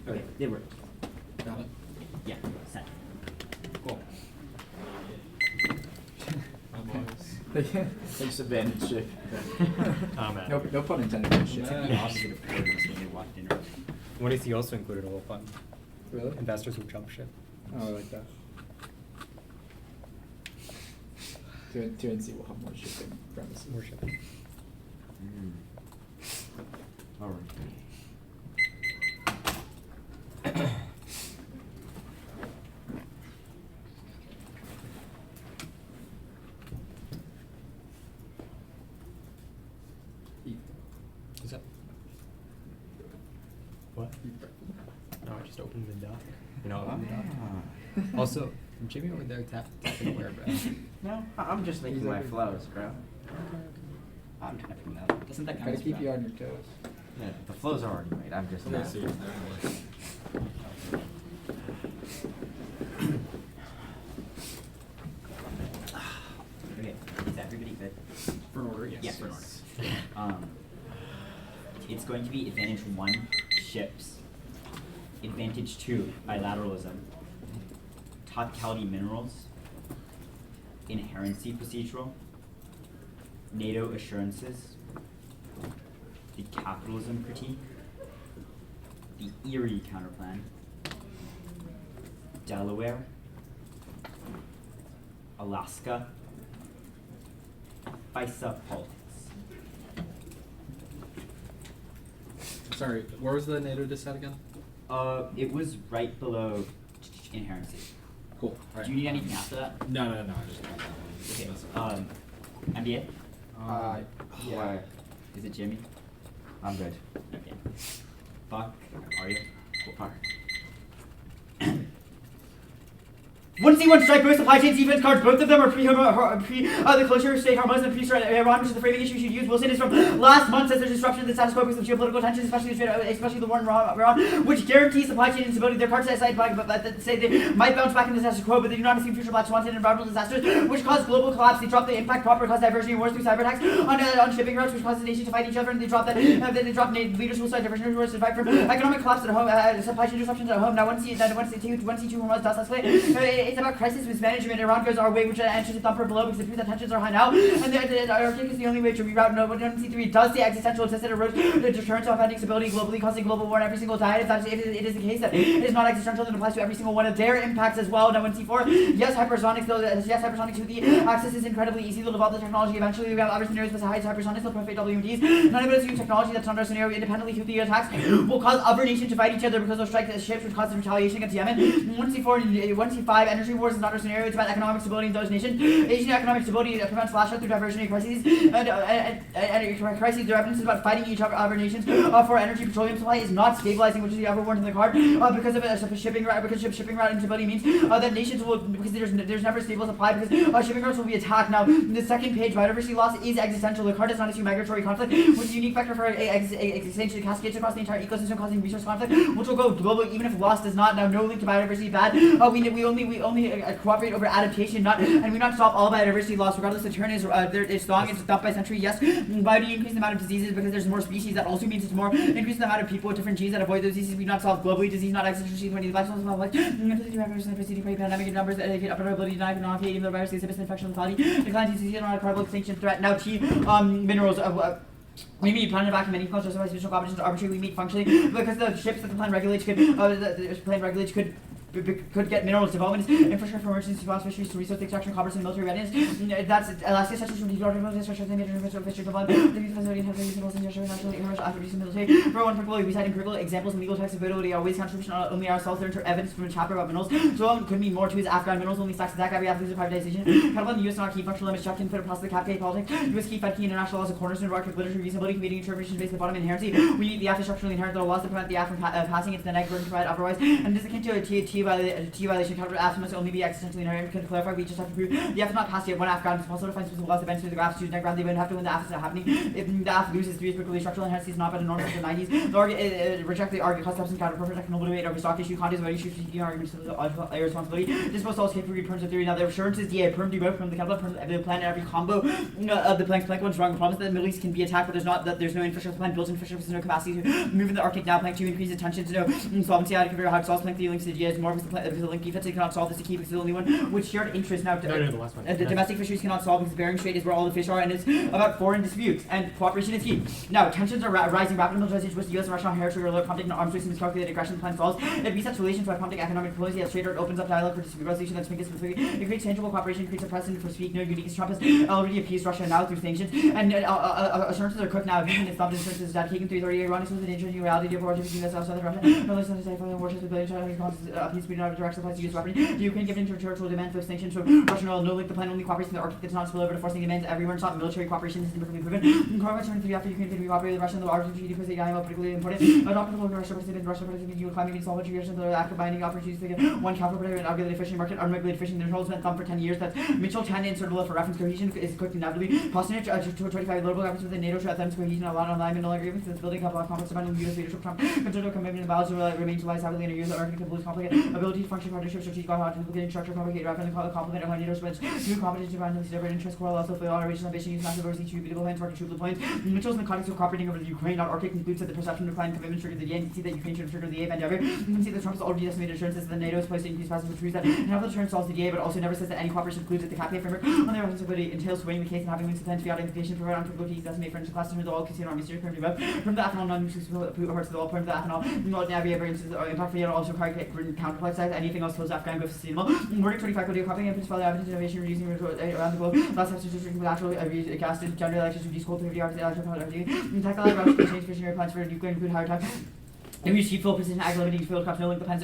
Okay, it worked. Got it. Yeah, sent. Cool. They just abandoned ship. Oh, man. No pun intended on ship. The opposite of coordinates when they walked in early. What if he also included a whole fund? Really? Investors who jump ship. Oh, I like that. Two and C will have more shipping premises. More shipping. Alright. Is that? What? No, I just opened the dock. You know, opened the dock. Also, Jimmy over there tapping where, bro? No, I'm just making He's my like- flows, bro. I'm typing that. Doesn't that count Gotta as keep rap? you on your toes. Yeah, the flows are already made. I'm just not. Okay, is everybody good? For an order, yes. Yeah, for an order. It's going to be advantage 1, ships. Advantage 2, bilateralism. Topicality minerals. Inherency procedural. NATO assurances. The capitalism critique. The Erie counterplan. Delaware. Alaska. FISA politics. Sorry, where was the NATO dissent again? It was right below inherency. Cool. All Do you need anything after that? No, I just got that one. Okay. MBA? Yeah. Is it Jimmy? I'm good. Okay. Fuck. Are you? Fuck. 1C1 strike, both supply chain defense cards, both of them are the closure state harmonious and pre-start Iran, which is the framing issue you should use. Wilson is from last month, says there's disruption in the status quo because of geopolitical tensions, especially the war in Iran, which guarantees supply chain instability. Their cards aside, but say they might bounce back in the status quo, but they do not assume future black swans and environmental disasters, which cause global collapse. They drop the impact proper, cause diversion and wars through cyber attacks on shipping routes, which causes nations to fight each other, and they drop that. They drop leaders will start diversion wars to fight from economic collapse at home, supply chain disruptions at home. Now 1C2 hormones does escalate. It's about crisis mismanagement. Iran goes our way, which enters a thumper below because it proves that tensions are high now, and the Arctic is the only way to reroute. No, 1C3 does the existential assisted erosion, the deterrence of ending stability globally, causing global war every single time. If it is the case that it is not existential, then it applies to every single one of their impacts as well. Now 1C4, yes, hypersonics, though, yes, hypersonics with the access is incredibly easy. They'll develop the technology eventually. We have other scenarios besides hypersonics, they'll profit WMDs. None of it is new technology that's under scenario independently. Houthi attacks will cause other nations to fight each other because they'll strike the ships, which causes retaliation against Yemen. 1C4 and 1C5, energy wars is not our scenario. It's about economic stability in those nations. Asian economic stability prevents flash out through diversionary crises. And crises, their evidence is about fighting each other nations for energy. Petroleum supply is not stabilizing, which is the other warrant in the card, because of a shipping route. Because shipping route instability means that nations will, because there's never stable supply, because shipping routes will be attacked. Now, the second page, biodiversity loss is existential. The card does not assume migratory conflict, which is a unique factor for essentially cascades across the entire ecosystem, causing resource conflict, which will go global even if loss does not. Now, no link to biodiversity bad. We only cooperate over adaptation, and we not stop all biodiversity loss, regardless the turn is strong, it's dumped by century. Yes, biodiversity increase the amount of diseases because there's more species. That also means it's more increase the amount of people with different genes that avoid those diseases. We not solve globally disease, not existentially when the black swans of like preceding pandemic numbers that get up our ability to die non even though virus is infection lethality, decline disease, not a carbon extinction threat. Now T minerals. We meet planet back in many cultures, so special competitions arbitrarily meet functioning because the ships that the plan regulates could get minerals development, infrastructure for emergency response fisheries to resource extraction, commerce, and military readiness. That's Alaska, such as from deep water infrastructure, fishery development, the facility and having usable industrial national commercial after reducing military. For one, we cite empirical examples and legal texts of ability always contribution only ourselves there evidence from a chapter about minerals. So could mean more to his Afghan minerals only stacks attack every athlete of privatization. Kind of the US not key functional limits checked and put across the cafe politics. US key fed key international laws of cornerstone of architect literature reasonability competing interpretations based on bottom inherency. We need the after structurally inherent laws to prevent the after passing into the next burden to provide otherwise. And this is akin to a T violation. Counter after must only be existentially inherent. To clarify, we just have to prove the F is not passed yet. One Afghan is also defines specific laws events to the graphs choose ground. They wouldn't have to when the F is not happening. If the F loses 3 is quickly structural inherency is not but a normal in the 90s. The reject the argument cost substance counter perfect technical debate over stock issue context voting issues arguments to the responsibility. This must also escape terms of theory. Now the assurances perm do both from the capital perm the plan every combo of the plank one's wrong. Promise that the Middle East can be attacked, but there's no infrastructure plan built infrastructure, no capacity to move in the Arctic. Now plank 2 increase attention to no solvency. I can how to solve plank 3 links to the DA is more because the link defense cannot solve this to keep. It's the only one with shared interest. Now, the last one. The domestic fisheries cannot solve because Bering Strait is where all the fish are, and it's about foreign disputes and cooperation is key. Now, tensions are rising. Rapid militarization with the U.S. and Russia on territory, although conflict and arms race and miscalculated aggression plan falls. It resets relations by conflict economic diplomacy as trade opens up dialogue for dispute resolution that's speaks specifically. It creates tangible cooperation, creates a precedent for speak no unique. Trump has already appeased Russia now through sanctions, and assurances are cooked now. Even if Trump's assurances that taken 330 Iranians with the danger new reality of war between U.S. and Russia. No less than say for the warships with billion Chinese appease speed out of direct supplies to U.S. weaponry. The Ukraine given territorial demand for sanctions from Russian oil. No link the plan only cooperates in the Arctic does not spill over to forcing demands everywhere. It's not military cooperation is perfectly proven. Cooperation through after Ukraine can be cooperated with Russia and the RGG because the IMO particularly important. Adopted the Russia participated in climate means all education the active binding opportunities to get one counter protected and unregulated fishing market, unregulated fishing. The controls been thumb for 10 years. That's Mitchell 10 insert below for reference cohesion is cooked inevitably. Postage 25 global efforts within NATO to attempt cohesion a lot of alignment no agreements. This building couple of complex surrounding U.S. leadership Trump consider commitment and balance remains to lie sadly in a year that American can lose complicated ability to function partnership strategic complicated structure complicated rapidly complement of NATO spreads new competence to randomly different interest quarrel also for all regional ambition use massive overseas true beautiful plans working true points. Mitchell's in the context of cooperating over the Ukraine not Arctic concludes that the perception of decline commitment triggered the end. You can see that Ukraine should trigger the A and ever. You can see that Trump has already estimated assurances that the NATO is placed to increase passes for truth that half the turn solves the DA but also never says that any cooperation includes at the CAPA framework on their responsibility entails swaying the case and having links to fiat implication provide unprovoked to estimate for class to the all casino army series from the ethanol non-nuclear parts of the all point of the ethanol not navigate variances or impact for yet also require complex size, anything else close Afghan go sustainable. Wording 25 code copying and principal evidence innovation reducing around the globe. Last steps to drinking natural gas and gender electricity reduce cold activity, electrical energy. Tackle erosion change fishing plants for nuclear and food higher time. If you see full precision ag limiting field crops, no link the plan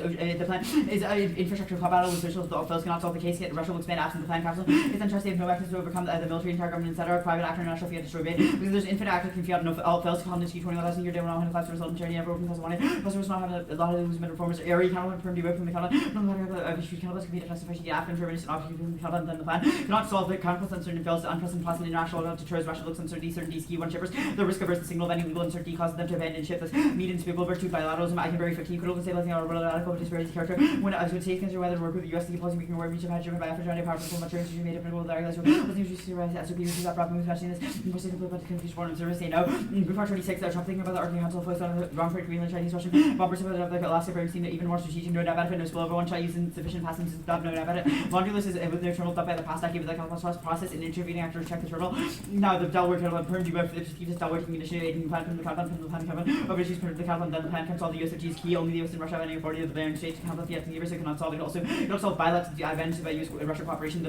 is infrastructure battle with social fails cannot solve the case, yet Russia will expand absent the plan capsule. It's untrusted, have no access to overcome the military, entire government, etc. Private actor, national fiat destroy bait. Because there's infinite actor can fiat, no all fails to come to 20,000 year day when all 100 result in charity, never open 2001. Plus, not have a lot of those reformers, area cannot confirm debate from the Canada. No matter how the cannabis can be justified, after intervention, option from the Canada than the plan. Cannot solve the conflicts, uncertainty fails to unprecedented possible international deterrence. Russia looks uncertainty, certainty, key one shippers. The risk averse, the signal of any legal uncertainty causes them to abandon ship. This meetings people over to bilateralism. I can very 15 could also say nothing about radical disparity character. When I would say consider whether to work with the US to policy we can work reach had driven by after Johnny powerful materials you made up in the direct was usually as to be that problem with matching this impossible but the confused foreign service say no. Before 26 Trump thinking about the Arctic Council focused on the wrong for Greenland Chinese Russian bombers of the Alaska Bering seem even more strategic no doubt benefit no spill over one shot using sufficient passing to stop no doubt about it. Laundry list is with their terminal up by the past decade with the Calcula's process and intervening after check the terminal. Now the Delaware terminal permed you for the prestigious Delaware condition aiding plan from the Calcula's from the plan Kevin over issues permed the Calcula's then the plan comes all the USFG's key only the US and Russia have any authority of the Bering Strait to count the university cannot solve it. Also, it also solve bilateral advantage by US and Russia cooperation.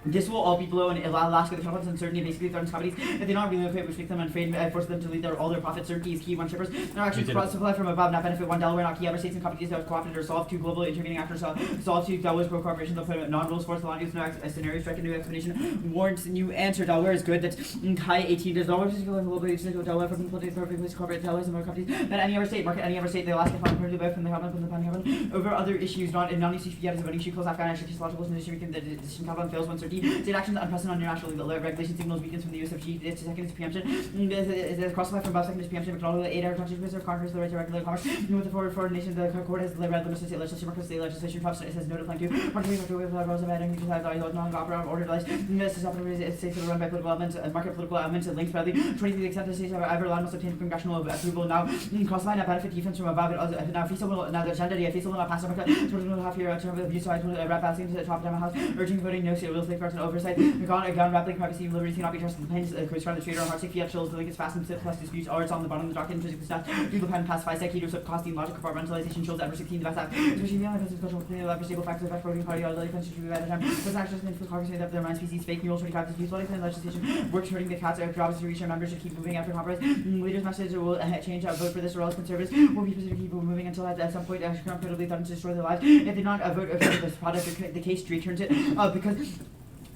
This will all be below in Alaska. The conflicts uncertainty basically threatens companies if they not relocate, which makes them unafraid and force them to lead all their profit certainty is key. One shippers their actions supply from above not benefit one Delaware, not key. Other states and companies that have cooperated or solved two global intervening actors solve two Delaware's pro corporation. They'll put non-rules force the long use no scenario strike a new explanation warrants new answer. Delaware is good. That's high 18 does Delaware is global use Delaware for political purposes corporate Delaware and more companies than any other state market any other state. The Alaska fund from the government from the pan over other issues not issue yet as a voting issue close Afghan physiological condition the decision Taliban fails when certainty state actions unprecedented on international regulation signals weakness from the USFG. It's second is preemption. The crossfire from above second is preemption. But all the 8 hour countries are conquers the right to regulate commerce. With the foreign nation, the court has read the state legislation markers state legislation props. It says no to plan 2. Part 3 with Rosa Madden, which has non-operative order device. This is operative states that are run by political elements, market political elements, and links badly. 23 the extent the states have ever allowed must obtain congressional approval. Now, crossfire now benefit defense from above. Now, FISA will now the agenda. FISA will not pass America. 20.5 year term of abuse. So I will wrap passing to the top of my house, urging voting no state will safeguards and oversight. Gun rapidly privacy and liberty cannot be trusted. The planes coast around the trader hard safety chills the link is fast and plus disputes all it's on the bottom of the docket intrinsic stats. Do the pen past 5 seconds of costing logic compartmentalization chills ever 16 the best app. Especially beyond the special level stable factors of voting party or the defense should be at a time. This actions and Congress made up their mind species fake mules 25 disputes what and legislation works hurting the cats or jobs to reach our members should keep moving after compromise. Leaders message will change out vote for this or else conservatives will be positive keep moving until at some point comfortably threaten to destroy their lives. If they not vote for this product the case returns it because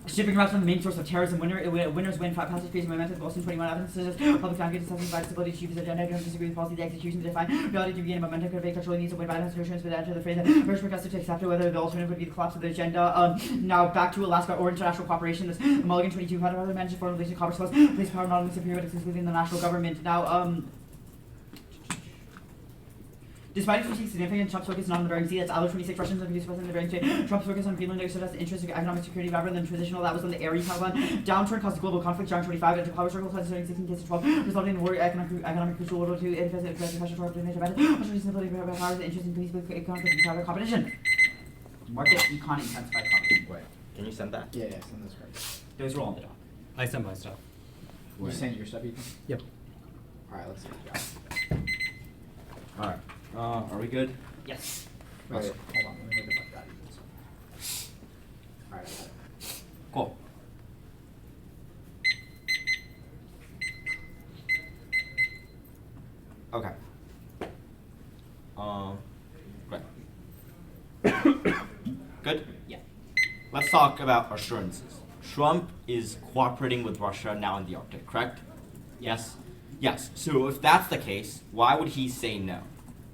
shipping routes are the main source of terrorism. Winners win. Passage fees momentum. Boston 21 evidence. Public found good discussing by stability. Chief is agenda. Don't disagree with policy. The execution to define reality to begin. Momentum could make control needs to win violence. Notions but enter the phrase. First request to accept whether the alternative would be the collapse of the agenda. Now back to Alaska or international cooperation. This Mulligan 22 had other mentioned foreign relations commerce clause. Police power not only superior but exclusively in the national government. Now despite its significant, Trump's focus is not on the Bering Sea. That's Allo 26 Russians and abuse in the Bering Strait. Trump's focus on Greenland exerted the interest of economic security rather than traditional. That was on the area Taliban. Downturn caused global conflict. John 25 into power struggle caused 16 cases 12, resulting in war, economic crucial World War II, professional trouble to nature better. Also, recently powers the interest in peace with economic and cyber competition. Market econ intensified competition. Wait. Can you send that? Yeah, send those cards. Those are all on the dock. I sent my stuff. You sent your stuff, Ethan? Yep. Alright, let's see what you got. Alright. Are we good? Yes. Wait, hold on, let me look at that. Alright, I got it. Cool. Okay. Great. Good? Yeah. Let's talk about assurances. Trump is cooperating with Russia now in the Arctic, correct? Yes? Yes. So if that's the case, why would he say no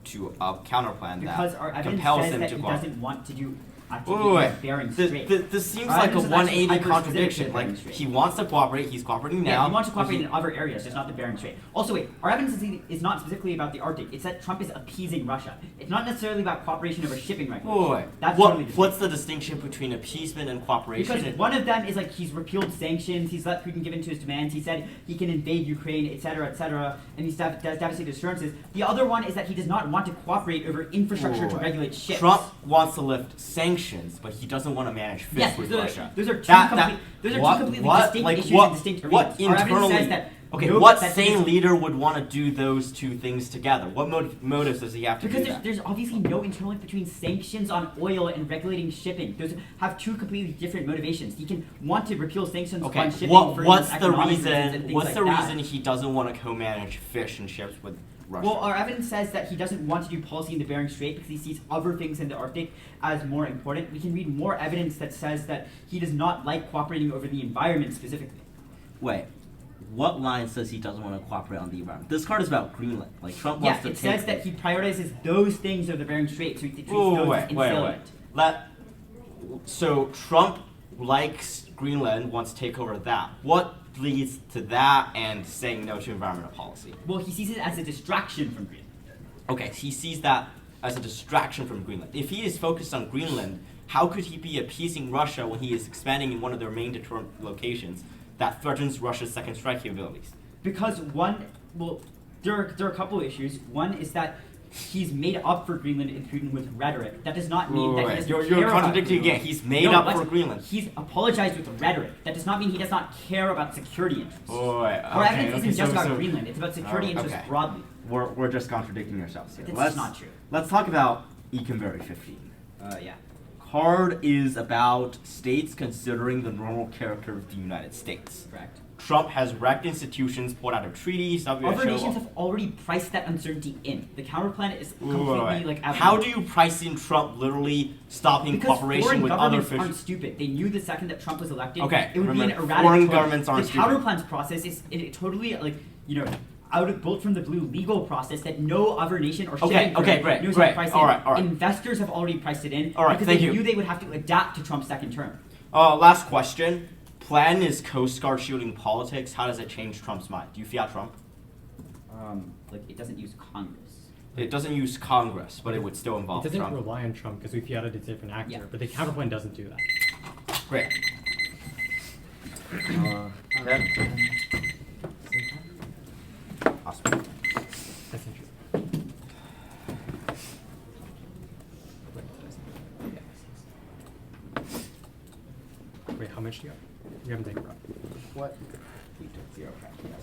to a counterplan Because that our evidence compels says him that to he cooperate? doesn't want to do Wait, activity wait, in Bering wait. Strait. This seems Our like a evidence is actually 180 hyper-specific to contradiction. the Like, Bering Strait. he wants to cooperate, he's cooperating now. Yeah, he wants to but cooperate in other areas, just not the Bering Strait. Also, wait, our evidence is not specifically about the Arctic. It's that Trump is appeasing Russia. It's not necessarily about cooperation over shipping regulations. Wait. That's What, totally distinct. what's the distinction between appeasement and cooperation? Because one of them is like he's repealed sanctions, he's let Putin give in to his demands, he said he can invade Ukraine, etc., and he does devastating assurances. The other one is that he does not want to cooperate over infrastructure to regulate ships. Trump wants to lift sanctions, but he doesn't want to manage fish Yes, with those Russia. are two That- completely what- distinct what- issues like, and distinct what arenas. Our evidence internally- says that Okay, know what that sane he's- leader would want to do those two things together? What motives does he have to Because do that? there's obviously no internal link between sanctions on oil and regulating shipping. Those have two completely different motivations. He can want to repeal sanctions Okay, on shipping for what's the economic reasons and reason? things What's like the that. reason he doesn't want to co-manage fish and ships with Russia? Well, our evidence says that he doesn't want to do policy in the Bering Strait because he sees other things in the Arctic as more important. We can read more evidence that says that he does not like cooperating over the environment specifically. Wait, what line says he doesn't want to cooperate on the environment? This card is about Greenland. Like Trump Yeah, wants to it take. says that he prioritizes those things over the Bering Strait, so he treats Ooh, those wait, as wait, insalient. So Trump likes Greenland, wants to take over that. What leads to that and saying no to environmental policy? Well, he sees it as a distraction from Greenland. Okay, he sees that as a distraction from Greenland. If he is focused on Greenland, how could he be appeasing Russia when he is expanding in one of their main deterrent locations that threatens Russia's second strike capabilities? Because there are a couple issues. One is that he's made up for Greenland in Putin with rhetoric. That does not mean that he doesn't You're care about contradicting Greenland. again. He's made No, up what? for Greenland. He's apologized with rhetoric. That does not mean he does not care about security interests. Our okay, evidence okay, isn't just so- about so- Greenland. It's about security Oh, interests okay. broadly. We're just contradicting yourselves here. That's not true. Let's talk about Econberry 15. Yeah. Card is about states considering the normal character of the United States. Correct. Trump has wrecked institutions, pulled out of treaties, WHO. Other nations have already priced that uncertainty in. The counterplan is completely like out. How do you price in Trump literally stopping Because cooperation foreign with other governments fish? aren't stupid. They knew the second that Trump was elected, Okay, it would be an remember, erratic foreign choice. governments aren't the stupid. counterplans process is totally out of bolt from the blue legal process that no other nation or shipping firm great, knows great. how to price All in. right, all right. Investors have already priced it in All right, because thank they you. knew they would have to adapt to Trump's second term. Last question. Plan is Coast Guard shielding politics. How does it change Trump's mind? Do you fiat Trump? It doesn't use Congress. It doesn't use Congress, but it would still It involve doesn't Trump. rely on Trump because we fiated a different actor, Yeah. but the counterplan doesn't do that. Great. Awesome. That's interesting. Wait, how much do you have? You haven't taken it up. What? We took 0 crack, yes.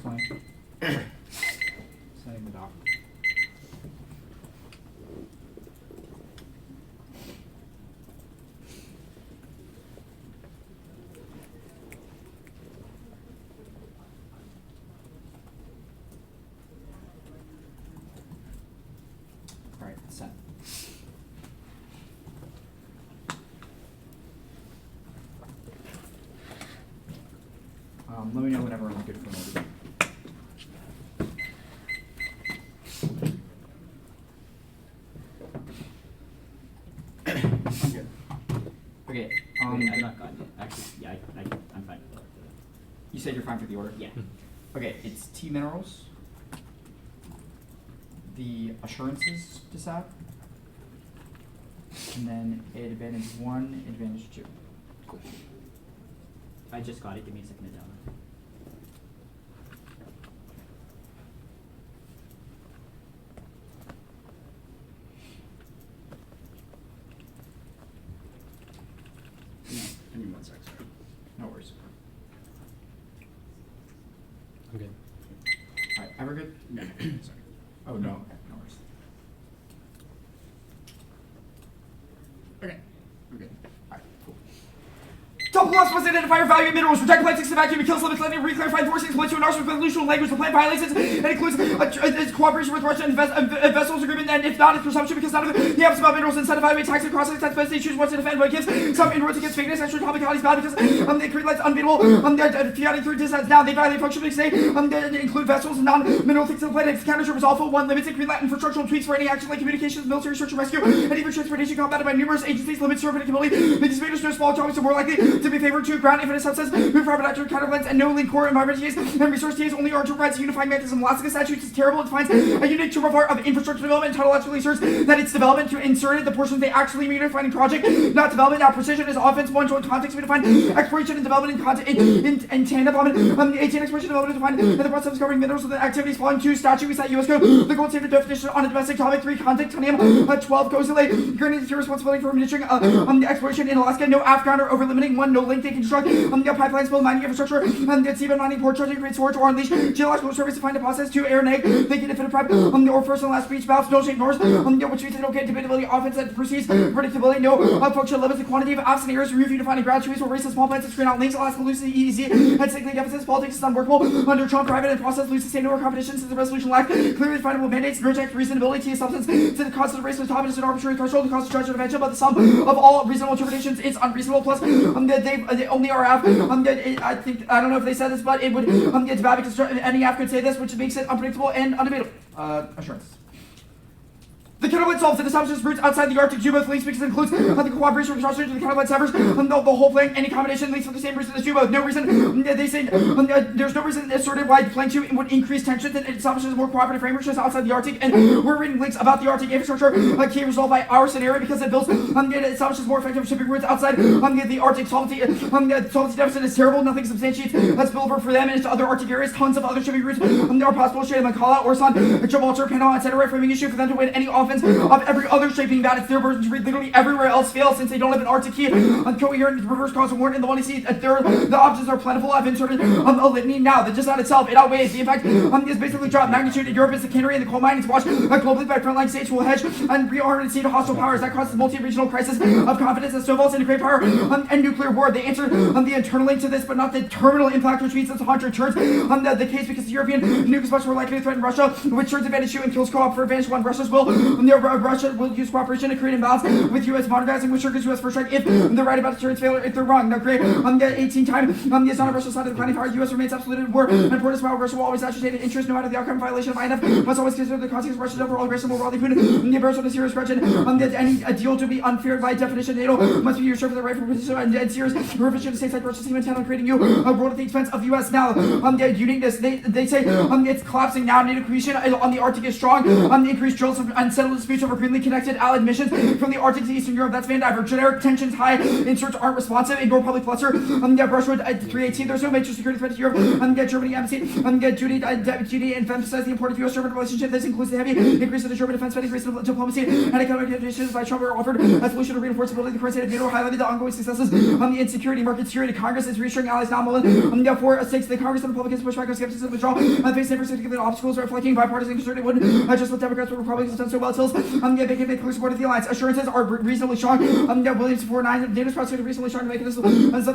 20. Sending the doc. Alright, sent. Let me know whenever I'm good for movie. I'm good. Okay. I've not gotten it. Actually, yeah, I'm fine with it. You said you're fine for the order? Yeah. Okay, it's T minerals. The assurances to SAP. And then advantage 1, advantage 2. Cool. I just got it. Give me a second to download. Give me 1 sec, sorry. No worries. I'm good. Alright, ever good? No, sorry. Oh no, okay, no worries. Okay. I'm good. Alright, cool. Top loss must identify your value of minerals, reject plants, takes the vacuum, kills limits, letting reclarify forcing, points to an arsenal with resolution language, the plant violates it, and includes its cooperation with Russia and vessels agreement, and if not, its presumption because none of the absence of minerals instead evaluate tax and cross tax best they choose what to defend, but it gives some inroads against fakeness, extra topicality is bad because they create lights unbeatable, fiating through distance now, they violate functionally today, they include vessels and non-mineral things in the planet, counterterm is awful, 1 limits and green light infrastructural tweaks for any action like communications, military search and rescue, and even transportation combated by numerous agencies, limits predictability, makes invaders no small topics are more likely to be favored to ground infinite substance, move private actor counterplans, and no link core environment TAs, and resource TAs only are to provide a unifying mechanism. Alaska statutes is terrible, it defines a unique term of art of infrastructure development, tautologically asserts that it's development to insert the portions they actually mean in defining project, not development. Now precision is offense, one joint context we define exploration and development in tandem, 18 exploration development defined in the process of discovering minerals with activities following 2 statute, we cite US code, the gold standard definition on a domestic topic, 3 contact, titanium, 12 goes delay, granted your responsibility for administering the exploration in Alaska, no AFGAN or over limiting, 1 no link they construct, the pipelines build mining infrastructure, the seabed mining port charging create storage or unleash geological surveys to find deposits, 2 air and egg, they can definitive prep, or first and last beach valves, no shape north, which means they don't get debatability, offense that proceeds, predictability, no functional limits, the quantity of absent areas, review defining ground trees will race the small plants and screen out links, Alaska loses easy, and sickly deficits, politics is unworkable, under Trump, private and process lose sustainable or competition since the resolution lack clearly definable mandates, reject reasonability to substance, to the cost of the race with top is an arbitrary threshold, the cost of judge intervention, but the sum of all reasonable interpretations is unreasonable, plus they only are I don't know if they said this, but it would it's bad because any app could say this, which makes it unpredictable and undebatable. Assurance. The counterplate solves it establishes routes outside the Arctic U-boat links because it includes the cooperation with construction to the counterplate severs the whole flank. Any combination links for the same reason as U-boat. No reason they say there's no reason asserted why flank 2 would increase tension. That it establishes a more cooperative framework just outside the Arctic. And we're reading links about the Arctic infrastructure key resolved by our scenario because it builds it establishes more effective shipping routes outside the Arctic. Solvency deficit is terrible. Nothing substantiates spillover for them and into other Arctic areas. Tons of other shipping routes are possible. Shade Mancala, Orson, Gibraltar, Panama, etc. Framing issue for them to win any offense of every other shaping that it's their version to read literally everywhere else fails since they don't have an Arctic key. Coherent reverse causal warrant in the one you see the options are plentiful. I've inserted a litany now that just on itself it outweighs the impact is basically drop magnitude in Europe is the cannery and the coal mine. It's watched globally by frontline states will hedge and rearm and see to hostile powers that causes multi-regional crisis of confidence that snowballs into great power and nuclear war. They answer the internal link to this but not the terminal impact which means it's 100 turns the case because the European nuke is much more likely to threaten Russia which turns advantage you and kills co-op for advantage one. Russia's will Russia will use cooperation to create imbalance with U.S. modernizing which triggers U.S. first strike if they're right about deterrence failure if they're wrong. Now great the 18 time is on Russia's side of the planning power. U.S. remains absolute in war and Portis power. Russia will always agitate interest no matter the outcome violation of INF must always consider the consequences of Russia's overall aggression more broadly Putin the aversion of a serious grudge any deal to be unfair by definition NATO must be reserved for the rightful position and serious revision to states like Russia seem intent on creating you a world at the expense of U.S. Now uniqueness they say it's collapsing now. NATO cohesion on the Arctic is strong the increased drills and settled settle disputes over greenly connected allied missions from the Arctic to Eastern Europe. That's Van Diver. Generic tensions high. Inserts aren't responsive. Ignore public fluster. Brushwood 318. There's no major security threat to Europe. Germany embassy. Duty and emphasize the importance of U.S.-German relationship. This includes the heavy increase in the German defense spending, recent diplomacy, and economic conditions by Trump are offered a solution to reinforceability. The current state of NATO highlighted the ongoing successes on the insecurity market security. Congress is reassuring allies now mullen. For states, the Congress and Republicans push back on skepticism withdrawal. Face never significant obstacles reflecting bipartisan concern. It would just let Democrats but Republicans done so well tills. They can make clear support of the alliance. Assurances are reasonably strong. Williams 4-9. NATO's prosecutor recently strong to make this of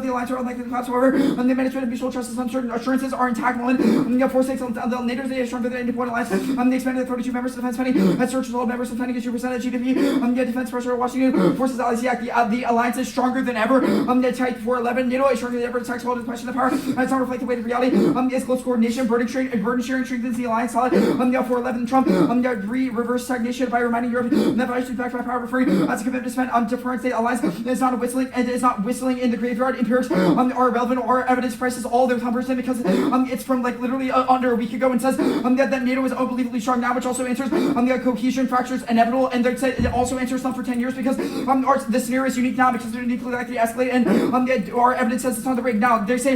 the alliance are unlikely to collapse. However, the administrative mutual trust is uncertain. Assurances are intact. Mullen. 4 states on the NATO's data stronger than any point alliance. They expanded to 32 members of defense spending. Searches all members of spending is 2% of GDP. Defense pressure. Washington forces allies. The alliance is stronger than ever. Type 411. NATO is stronger than ever. Attacks all the question of power. It's not reflecting weight of reality. Is close coordination. Burden sharing strengthens the alliance. Solid. 411. Trump. Reverse stagnation by reminding Europe that violence is backed by power, referring as a commitment to spend deference. The alliance is not whistling and is not whistling in the graveyard. Empirics are relevant or evidence prices all their thumbers in because it's from like literally under a week ago and says that NATO is unbelievably strong now, which also answers the cohesion fractures inevitable, and they say it also answers some for 10 years because the scenario is unique now because they're uniquely likely to escalate, and our evidence says it's on the rig now. They say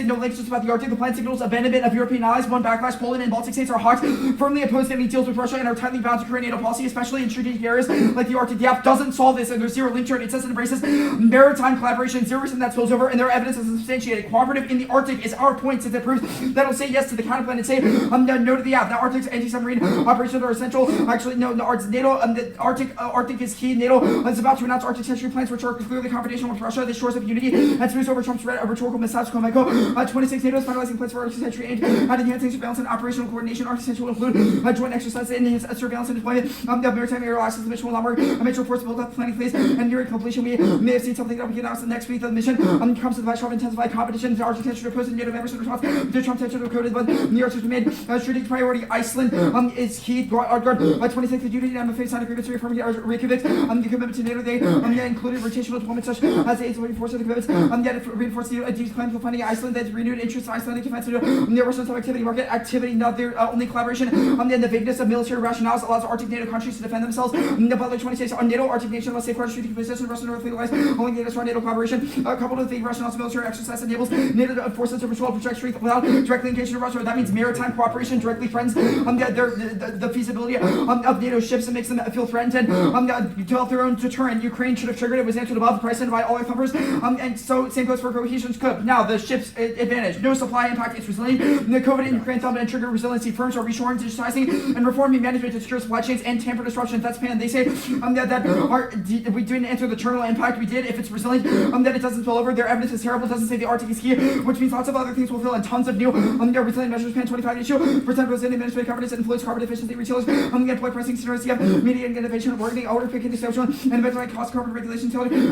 no links just about the Arctic. The plan signals abandonment of European allies. One backlash: Poland and Baltic states are hawks, firmly opposed to any deals with Russia and are tightly bound to current NATO policy, especially in strategic areas like the Arctic. The app doesn't solve this, and there's zero link to it. It says it embraces maritime collaboration, zero reason that spills over, and their evidence is substantiated. Cooperative in the Arctic is our point, since it proves that it'll say yes to the counterplan and say no to the app. Now, Arctic's anti-submarine operations are essential. Actually, no, NATO, the Arctic is key. NATO is about to announce Arctic century plans, which are clearly confrontational with Russia. This shores up unity and smooths over Trump's rhetorical mishaps. 26 NATO is finalizing plans for Arctic century aimed at enhancing surveillance and operational coordination. Arctic century will include joint exercises and enhanced surveillance and deployment of maritime aerial access. The mission will not work. Major reports build up planning phase and nearing completion. We may have seen something that we can announce the next week. The mission comes to the Vice Trump intensified competition. The Arctic tension opposed NATO members in response to Trump tension coded, but New York has been made strategic priority. Iceland is key. Guard 26th of duty and MFA signed agreements to reaffirm Reykjavik. The commitment to NATO. They included rotational deployments such as the aids reinforcing the commitments. Yet reinforced the deep claims of funding Iceland. That's renewed interest in Icelandic defense. The Russian activity market activity. Not their only collaboration. And the vagueness of military rationales allows Arctic NATO countries to defend themselves. The Butler 26 on NATO Arctic nation must safeguard strategic position. Russian North legalized only NATO strong NATO collaboration. Coupled with the rationales military exercise enables NATO forces to patrol protect strength without directly engaging in Russia. That means maritime cooperation directly threatens the feasibility of NATO ships and makes them feel threatened. And develop their own deterrent. Ukraine should have triggered it. Was answered above. Priced by all their thumpers. And so same goes for cohesion's code. Now the ship's advantage. No supply impact. It's resilient. The COVID in Ukraine thumbed and trigger resiliency. Firms are reshoring, digitizing, and reforming management to secure supply chains and tamper disruptions. That's pan. They say we didn't answer the terminal impact. We did. If it's resilient, that it doesn't spill over. Their evidence is terrible. It doesn't say the Arctic is key, which means lots of other things will fill in. Tons of new their resilient measures. Pan 25 issue. Percent resilient administrative governance and influence carbon efficiency retailers. Employ pricing scenarios. Media and innovation, marketing, order picking, discussion, and eventually cost carbon regulation.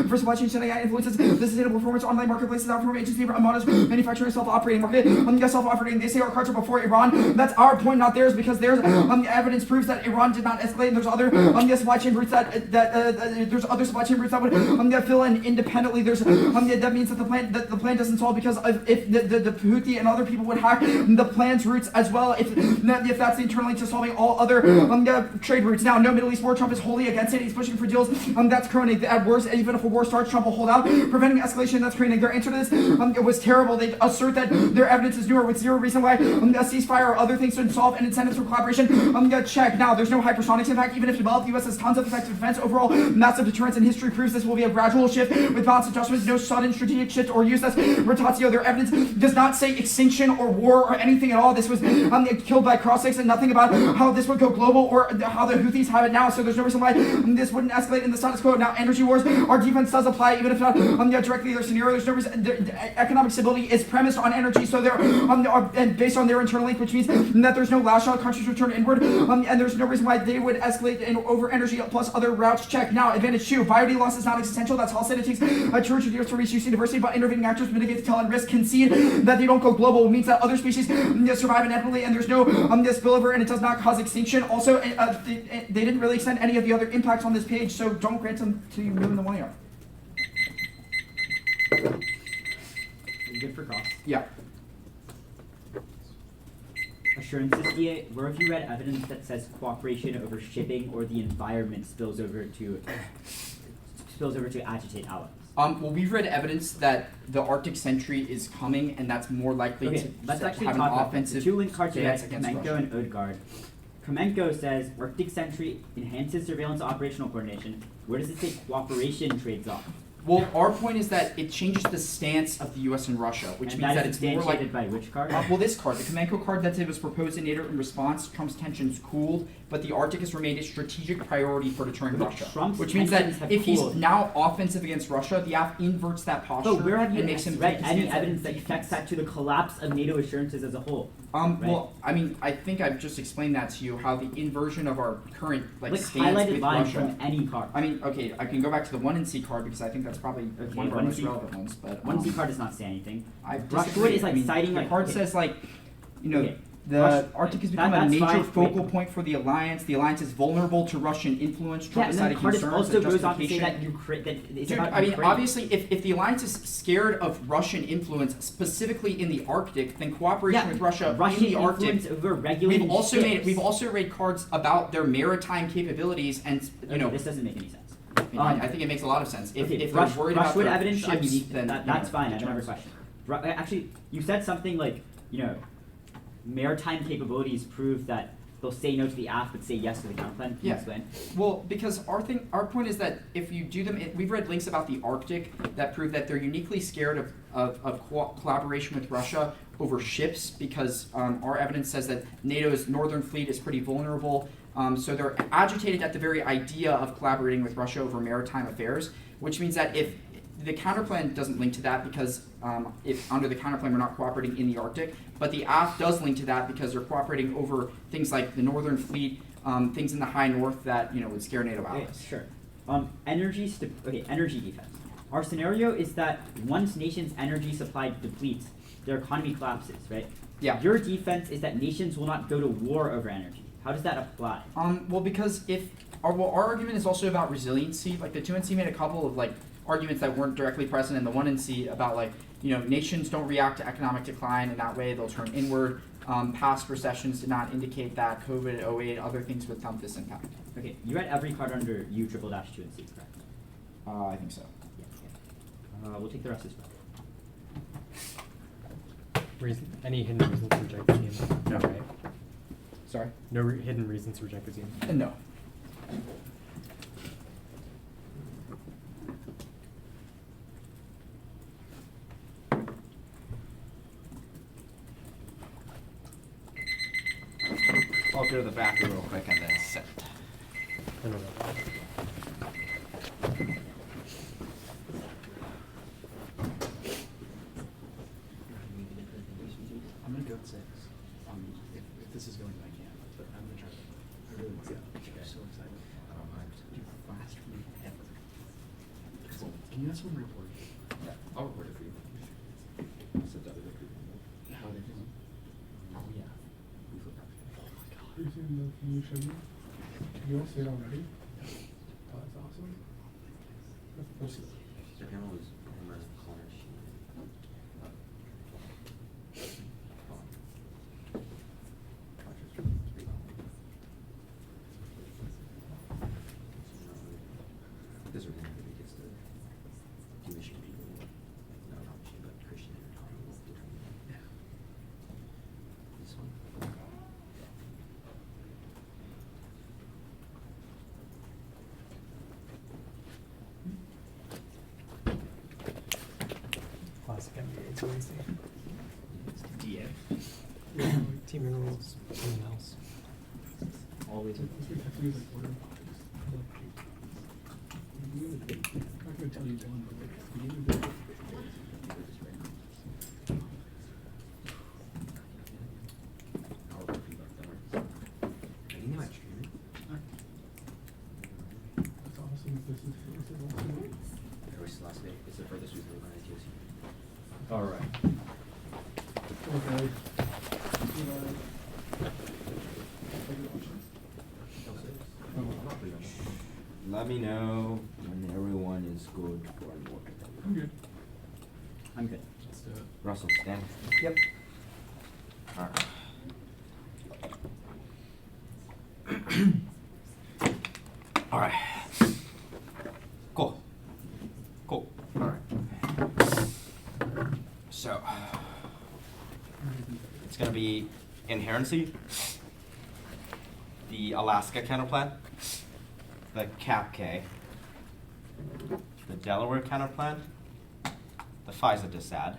For supply chain AI influences the sustainable performance online marketplaces. Outperform agency models, manufacturing, self-operating market. Self-operating. They say our cards are before Iran. That's our point, not theirs, because there's evidence proves that Iran did not escalate. And there's other supply chain routes that there's other supply chain routes that would fill in independently. There's that means that the plan doesn't solve because if the Houthi and other people would hack the plan's routes as well. If that's the internal link to solving all other trade routes. Now, no Middle East war. Trump is wholly against it. He's pushing for deals. That's crony. At worst, even if a war starts, Trump will hold out, preventing escalation. That's crony. Their answer to this it was terrible. They assert that their evidence is newer with zero reason why a ceasefire or other things should solve and incentives for collaboration. Check. Now, there's no hypersonics impact. Even if developed, the U.S. has tons of effective defense. Overall, massive deterrence, and history proves this will be a gradual shift with balance adjustments. No sudden strategic shift or use as rotatio. Their evidence does not say extinction or war or anything at all. This was killed by cross-six and nothing about how this would go global or how the Houthis have it now. So there's no reason why this wouldn't escalate in the status quo. Now, energy wars, our defense does apply, even if not directly their scenario. There's no reason. Economic stability is premised on energy, so they're and based on their internal link, which means that there's no last shot. Countries return inward, and there's no reason why they would escalate over energy plus other routes. Check. Now, advantage 2. Biodiversity loss is not existential. That's all said. It takes 200 years to reach UC diversity, but intervening actors mitigate the tail and risk. Concede that they don't go global means that other species survive inevitably, and there's no spillover, and it does not cause extinction. Also, they didn't really extend any of the other impacts on this page, so don't grant them to you moving the money up. You good for costs? Yeah. assurances, DA, where have you read evidence that says cooperation over shipping or the environment spills over to agitate allies? Well, we've read evidence that the Arctic Sentry is coming, and that's more likely Okay, to let's actually have talk an about offensive the two link cards stance against against Kremenko Russia. and Odegaard. Kremenko says Arctic Sentry enhances surveillance operational coordination. Where does it say cooperation trades off? Well, our point is that it changes the stance of the U.S. and Russia, which And means that is it's more like substantiated by which card? well, this card, the Kremenko card, that it was proposed in NATO in response. Trump's tensions cooled, but the Arctic has remained a strategic priority for deterring But Russia. Trump's Which means that tensions have if he's cooled. now offensive against Russia, the AF inverts that posture But where have you and makes him read take a any stance evidence that connects that to the collapse of NATO assurances as a whole? Right. Well, I mean, I think I've just explained that to you, how the inversion of our current Like stance highlighted with lines Russia. from any card. I mean, okay, I can go back to the 1 and C card because I think that's probably Okay, one of our 1C most relevant ones. But One C card does not say anything. I Westwood disagree. is like I mean, citing the like card okay. says like, you know, Okay. the Arctic has become a that's major fine. focal Wait. point for the alliance. The alliance is vulnerable to Russian influence. Yeah, Trump and has then the cited card concerns also and goes on to say justification. that it's Dude, about I mean, Ukraine. obviously, if the alliance is scared of Russian influence, specifically in the Arctic, then cooperation with Russia Russian in the Arctic. influence over regulating ships. We've also read cards about their maritime capabilities, and you Okay, know, this doesn't make any sense. I think it makes a lot of sense. If Okay, if they're worried about Rushwood their evidence, ships, then that's fine. I have another deterrence. question. Actually, you said something like, maritime capabilities prove that they'll say no to the ask but say yes to the counterplan. Can you Yeah. explain? Well, because our point is that if you do them, we've read links about the Arctic that prove that they're uniquely scared of collaboration with Russia over ships because our evidence says that NATO's northern fleet is pretty vulnerable. So they're agitated at the very idea of collaborating with Russia over maritime affairs, which means that if the counterplan doesn't link to that because if under the counterplan we're not cooperating in the Arctic, but the AF does link to that because they're cooperating over things like the northern fleet, things in the high north that would scare NATO Okay, allies. sure. Energy defense. Our scenario is that once nations' energy supply depletes, their economy collapses, right? Yeah. Your defense is that nations will not go to war over energy. How does that apply? Well, because our argument is also about resiliency. Like the 2 and C made a couple of arguments that weren't directly present in the 1 and C about nations don't react to economic decline in that way. They'll turn inward. Past recessions did not indicate that. COVID, 08, other things would thump this impact. Okay, you read every card under U triple dash 2 and C, correct? I think so. Yeah. We'll take the rest as well. Any hidden reasons to reject the team? No, right? Sorry? No hidden reasons to reject the team? No. I'll go to the bathroom real quick and then sit. I know that. I'm gonna go at 6. If this is going, I can. But I'm gonna try. I really want to. I'm so excited. Dude, fast food ever. Cool. Can you ask one report? Yeah, I'll report it for you. Sit down with it. How they doing? Oh yeah. We feel that. Oh my god. You seen the new schedule? You all see it already? Oh, that's awesome. That's The panel was Homer, Connor, Sheen. This is really good because the commission people, no, not Michigan, but Christian and Tommy will determine. Yeah. This one. Classic NBA 2AC. DA. Team rules, someone else. Always. This week I feel like order boxes. I'm not gonna tell you one, but at the end of the day, I'll report for you about that. I think they might stream it. that's awesome. This is awesome. It was last day. It's the furthest we've ever gone at TOC. All right. Okay. Let me know when everyone is good for a walk. I'm good. I'm good. Let's do it. Russell, stand. Yep. All right. So it's going to be inherency, the Alaska counterplan, the CAP-K, the Delaware counterplan, the FISA DISAD,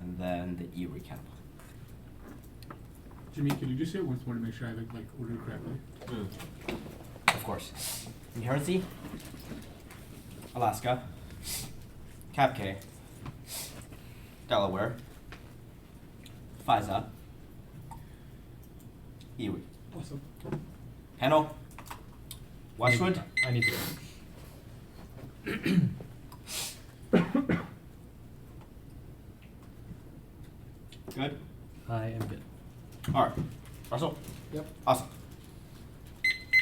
and then the Erie counterplan. Jimmy, can you just say it once more to make sure I have it like ordered correctly? Of course. Inherency, Alaska, CAP-K, Delaware, FISA, Erie. Awesome. Panel, Westwood. I need to. Good. I am good. All right. Russell. Yep. Awesome.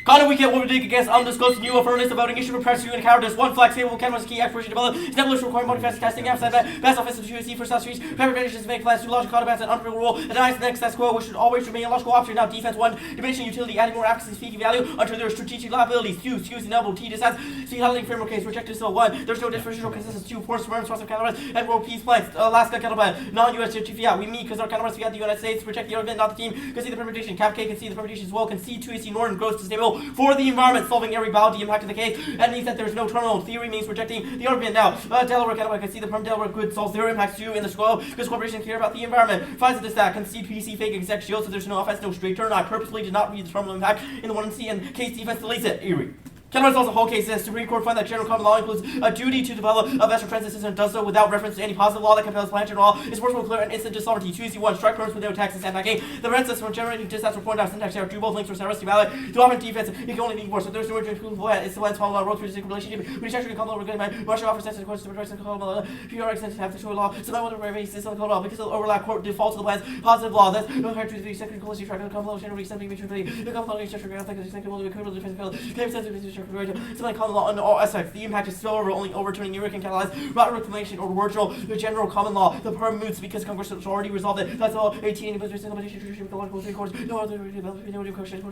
Connor, we get what we did against undisclosed new furnace about an issue of press you and counter this one flex favorable cameras key expiration developed established requiring modification testing apps that best office of USC for South Streets preparations to make plans to logical counterbalance and unpredictable rule and denies the next status quo which should always remain a logical option. Now defense 1 diminishing utility adding more accuracy speaking value until there is strategic liabilities. 2 using elbow T decides speed handling framework case rejected so 1 there's no differential consistency. 2 force swarms cross of counterbalance and world peace plans Alaska counterbalance non-US fiat we meet because our counterbalance fiat the United States protect the argument not the team can see the permutation CAP-K can see the permutation as well can see 2 AC Norton grows to stable for the environment solving every valid impact of the case and means that there's no terminal theory means rejecting the argument. Now Delaware counterplan can see the from Delaware good solves zero impacts to in the scope because corporations care about the environment. Finds the stack can see PC fake exec shield so there's no offense no straight turn. I purposely did not read the terminal impact in the 1C and case defense deletes it. Erie. Counterbalance also whole case says Supreme Court find that general common law includes a duty to develop a vessel transit system and does so without reference to any positive law that compels plan general law is forcible, clear, and instant dissovereignty. 2C1 strike terms without tax and sandbagging. The rents from generating dispatch for point out syntax error. Do both links for arresting valid. Do often defense. You can only be more. So there's no urgent plan. It's the lens follow law road through the relationship. We actually call law regulated by Russia offers sensitive questions to rights and call law. PR extension have to show law. So that whatever basis on the code law because of the overlap court defaults to the plans positive law. That's no hard to the second policy track and common law generally something which really the common law structure graph like the second will be criminal defense code. Claim sensitive structure common law under all aspects. The impact is spillover, only overturning Erie can catalyze route reclamation or virtual the general common law. The perm moots because Congress has already resolved it. That's all. 18 but there's implementation tradition ecological three courts. No other no question.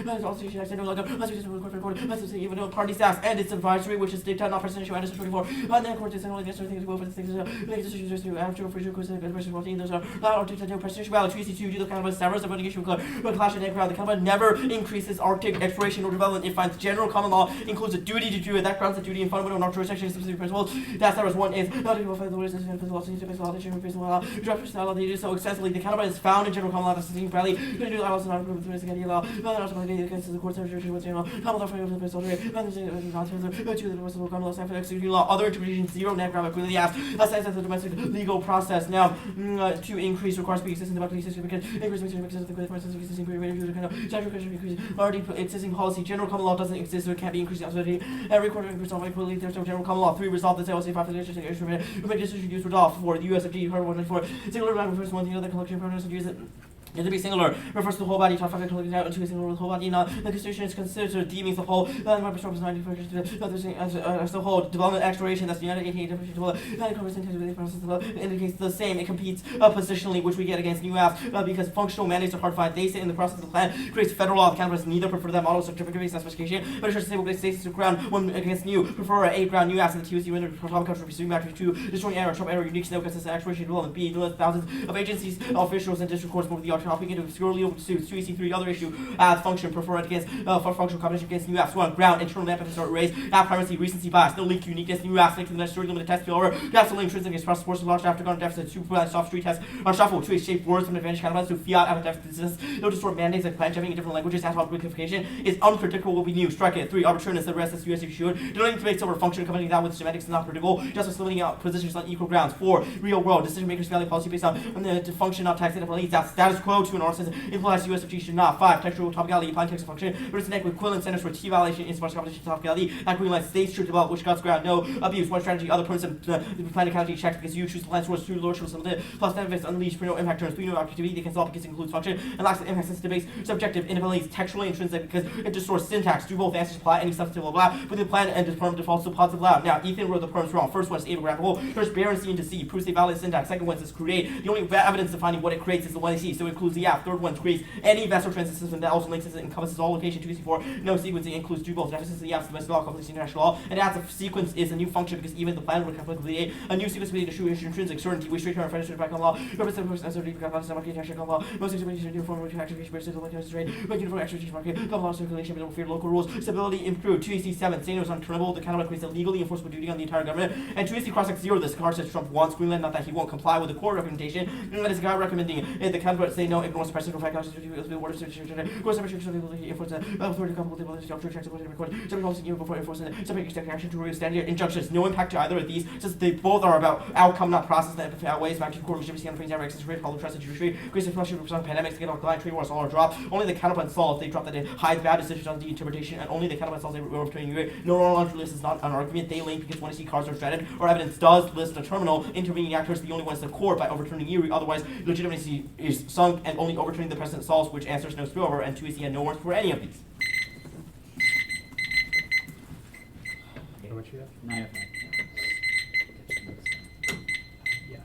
That's also no longer. Let's be the court. Let's even know party staff and its advisory, which is dictated not presidential and 24. And then court is only against everything as well for the things make decisions to after for sure course and versus 14. Those are not or to no presidential ballot. 2C2 do the kind of stavros of litigation clash and the kind of never increases Arctic exploration or development. It finds general common law includes a duty to do it. That grounds the duty in fundamental not jurisdiction specific principles. That's there was 1 is not to find the words and physical law, draft style they do so extensively. The counterpart is found in general common law, decision probably to do also not approved with the law, not also against the court's jurisdiction with general common law for the principle to the rest of common law staff executing law. Other interpretations 0 net grammar clearly asked aside of the domestic legal process. Now to increase requires being existing about the system because increase of the credit process existing period kind of statutory question increase already existing policy. General common law doesn't exist so it can't be increased absolutely. Every quarter increase on equally there's no general common law. 3 resolve the LC 5 instrument make decision use resolve. 4 the USFG Harbor 194 singular round refers to one thing other collection pronouns and use it. It to be singular refers to the whole body. Top 5 collecting out into a singular with whole body. Now the constitution is considered D means the whole. As the whole development exploration that's the United 88 indicates the same. It competes positionally, which we get against new apps because functional mandates are hard to find. They say in the process of the plan creates federal law. The cannabis neither prefer that model certificate specification, but it's stable states to ground one against new prefer a ground new apps in the TOC winner top country pursuing battery 2 destroying error sharp error unique snow consistent exploration development. B thousands of agencies officials and district courts move the topic into obscurely open suits. 2C3 other issue function preferred against for functional combination against new apps. 1 ground internal map and start raise app primacy recency bias no link uniqueness new apps link to the necessary limited test failover absolutely intrinsic against process forces launched after gone deficit 2 soft street tests are shuffled. 2 shape words from advantage counterbalance to fiat out of deficit no distort mandates like plan jumping in different languages as well simplification is unpredictable will be new. Strike it. 3 arbitrariness the rest as USC should denoting to make over function combining that with semantics is not predictable justice limiting out positions on equal grounds. 4 real world decision makers value policy based on the function not taxing police that status quo to an arsenal implies USFG should not. 5 textual topicality applying text function but it's equivalent centers for T violation in sparse competition topicality that green line states should develop which cuts ground no abuse. 1 strategy other points of plannicality checked because you choose the plan source through lower source limited plus benefits unleashed for no impact terms. 3 no activity they can solve because it includes function and lacks the impact sensitive base subjective independently textually intrinsic because it distorts syntax. Do both answers apply any substantive blah with the plan and perm defaults to positive loud. Now Ethan wrote the perms wrong. First one is abrappable. First barren C into C proves they valid syntax. Second one is create. The only evidence defining what it creates is the one they see so it includes the app. Third one creates any vessel transit system that also links it, encompasses all location. 264, no sequencing includes two goals. Deficits of the app's domestic law, completes international law, and adds a sequence is a new function because even the plan would completely a new sequence with intrinsic certainty, which straight term financial back on law, represents uncertainty, market international law, most uniform activation versus trade, uniform activation market, law circulation, but fear local rules, stability improved. 2AC7, saying it was unturnable, the Canada creates a legally enforceable duty on the entire government, and 2AC cross X 0, this card says Trump wants Greenland, not that he won't comply with the court recommendation, and that is a guy recommending the Canada say no, ignores the president, fact, authority before enforcing separate action to review standard injunctions. No impact to either of these, since they both are about outcome, not process, that outweighs back to court, which is the access rate, public trust, and judiciary, great inflation, pandemics, get off line, trade wars, all are dropped. Only the counterplan solves, they drop that it hides bad decisions on the interpretation, and only the counterplan solves they overturning you. No launch list is not an argument, they link because when see cards are shredded, or evidence does list a terminal, intervening actors the only ones in the court by overturning Erie, otherwise legitimacy is sunk, and only overturning the precedent solves, which answers no spillover, and 2AC had no warrants for any of these. How much you have? 9 of 5. Yeah.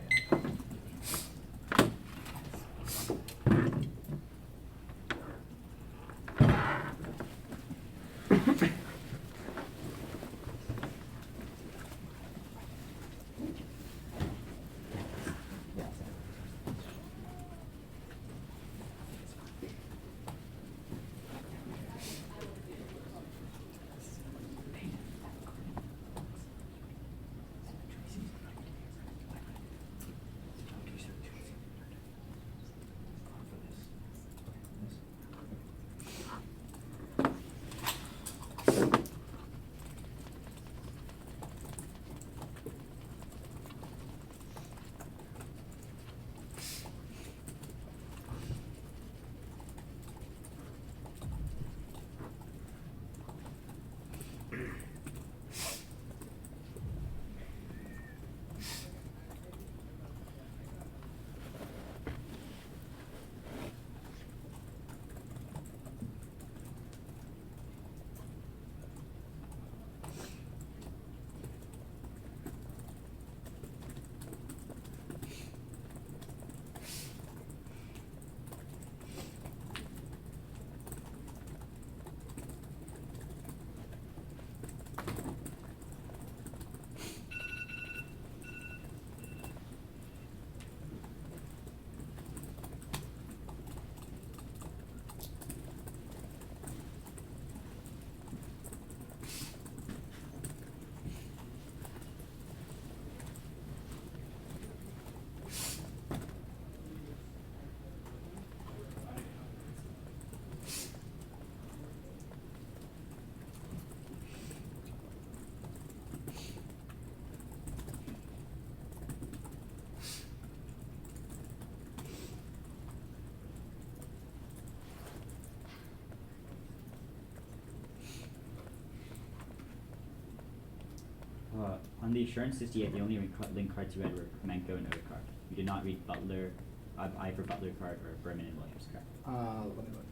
On the assurance 68, the only link cards you read were Menko and Odekar. You did not read Butler, I for Butler card, or Berman and Williams, correct? Let me look.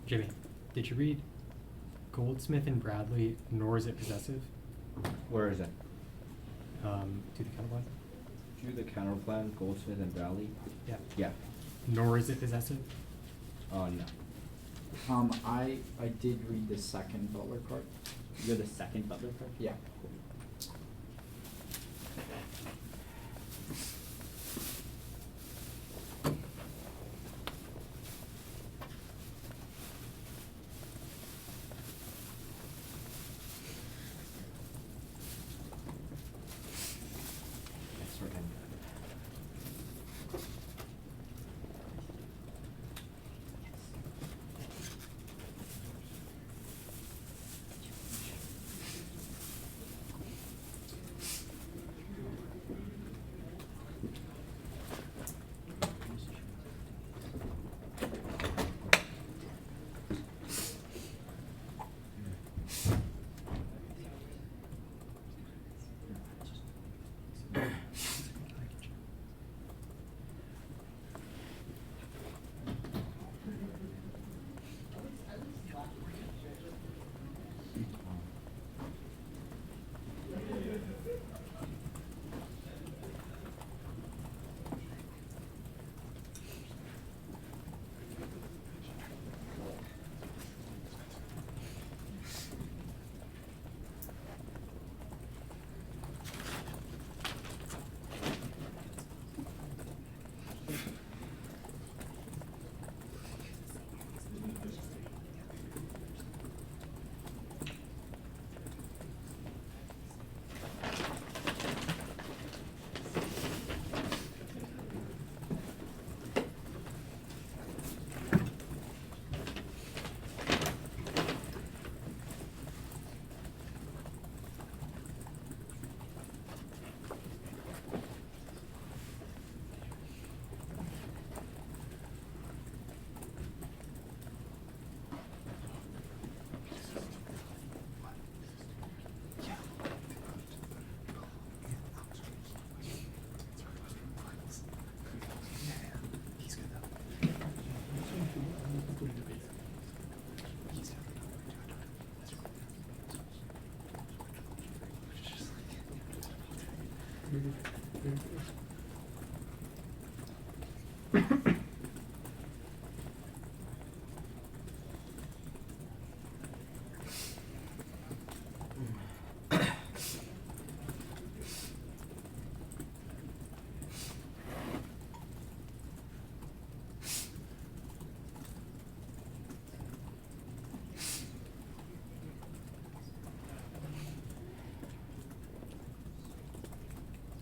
Jimmy, did you read Goldsmith and Bradley, nor is it possessive? Where is it? Do the counterplan? Do the counterplan, Goldsmith and Bradley? Yeah. Yeah. Nor is it possessive? Oh, no. I did read the second Butler card. You're the second Butler card? Yeah.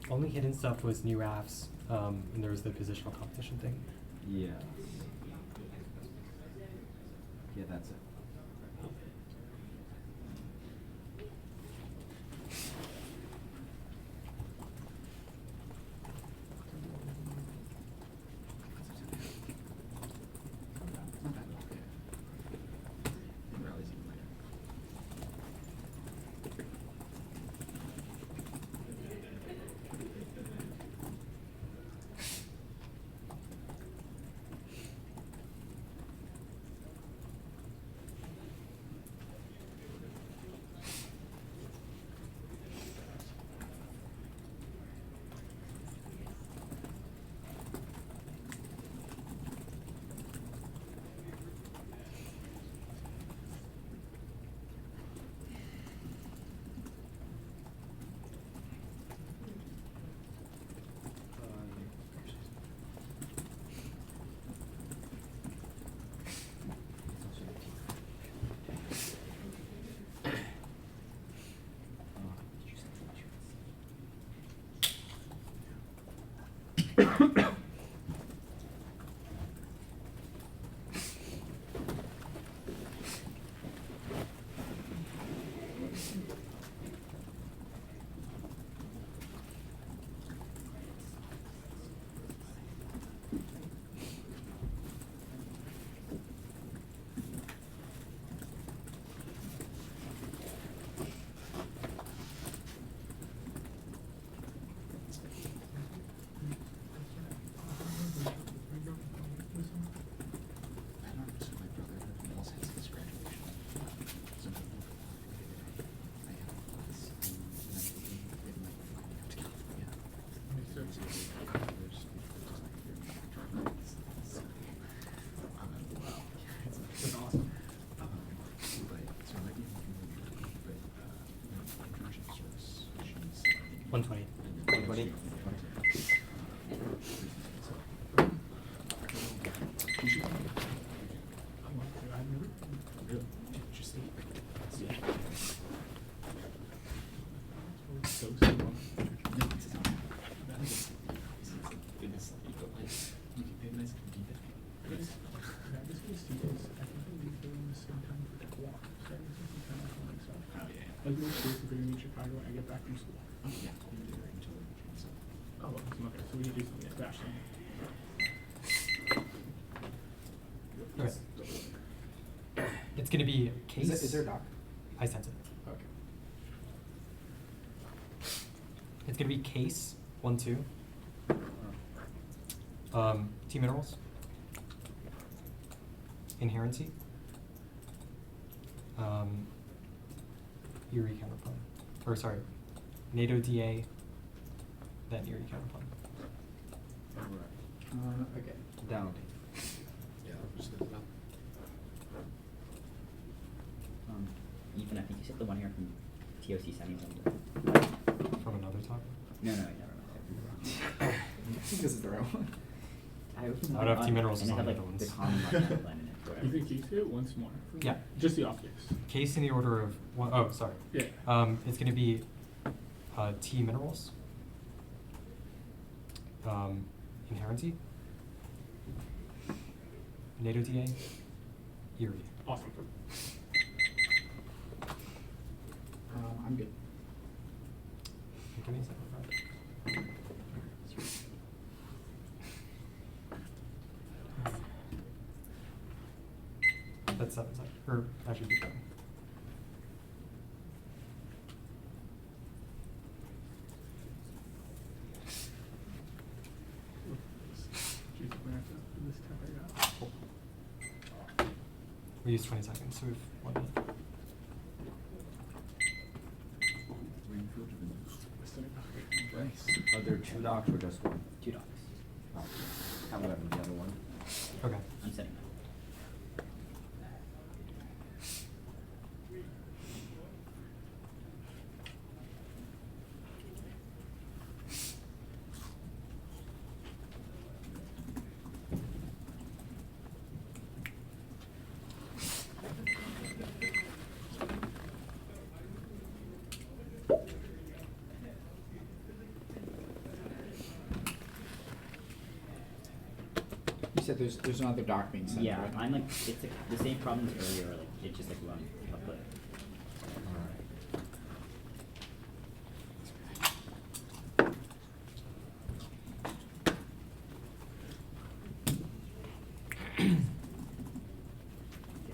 Only hidden stuff was new rafts, and there was the positional competition thing. Yeah. Yeah, that's it. Not bad. Okay. And rallies even later. That's awesome. 120. 120. Like, no space if you're gonna meet Chicago when I get back from school. Oh, yeah, I'll be there until so. Oh, awesome. Okay, so we can do something like that. Okay. It's gonna be case. Is there a doc? I sent it. Okay. It's gonna be case 1-2. T minerals. Inherency. Erie counterpart. Or sorry, NATO DA, then Erie counterpart. Okay. Down. Yeah, I'll just look it up. Ethan, I think you said the one here from TOC settings on From another topic? No, never mind. I think this is the right one. I opened I would have it T minerals and as it on had the like other the ones. common market plan in it. or You whatever. think you it once more? Yeah. Just the optics. Case in the order of one, oh, sorry. Yeah. It's gonna be T minerals. Inherency. NATO DA. Erie. Awesome. I'm good. Give me a second. That's 7 seconds. Or that should be 7. Jeez, we're gonna have to do this tap I got. We use 20 seconds, so we have 1 minute. Rainfield, Nice. there 2 docs or just 1? 2 docs. Oh. How about the other one? Okay. I'm setting that. You said there's another doc being sent. Yeah, right? I'm like, it's like the same problem as earlier, like, it just like run upload. Okay,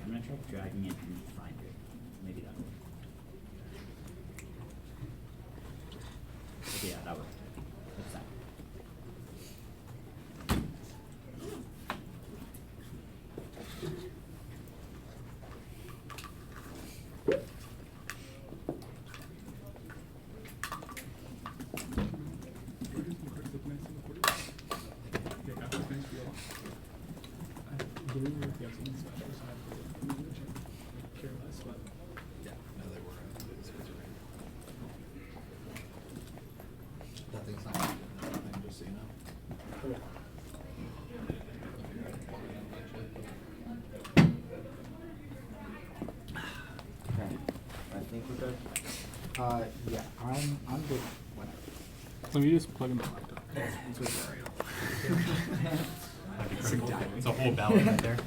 I'm gonna try dragging it and find it. Maybe that will. Okay, yeah, that worked. What's that? Nothing's not happening, just so you know. Okay. I think we're good. Yeah, I'm good. Whatever. Let me just plug in the laptop. That'd be critical. It's a whole ballot right there.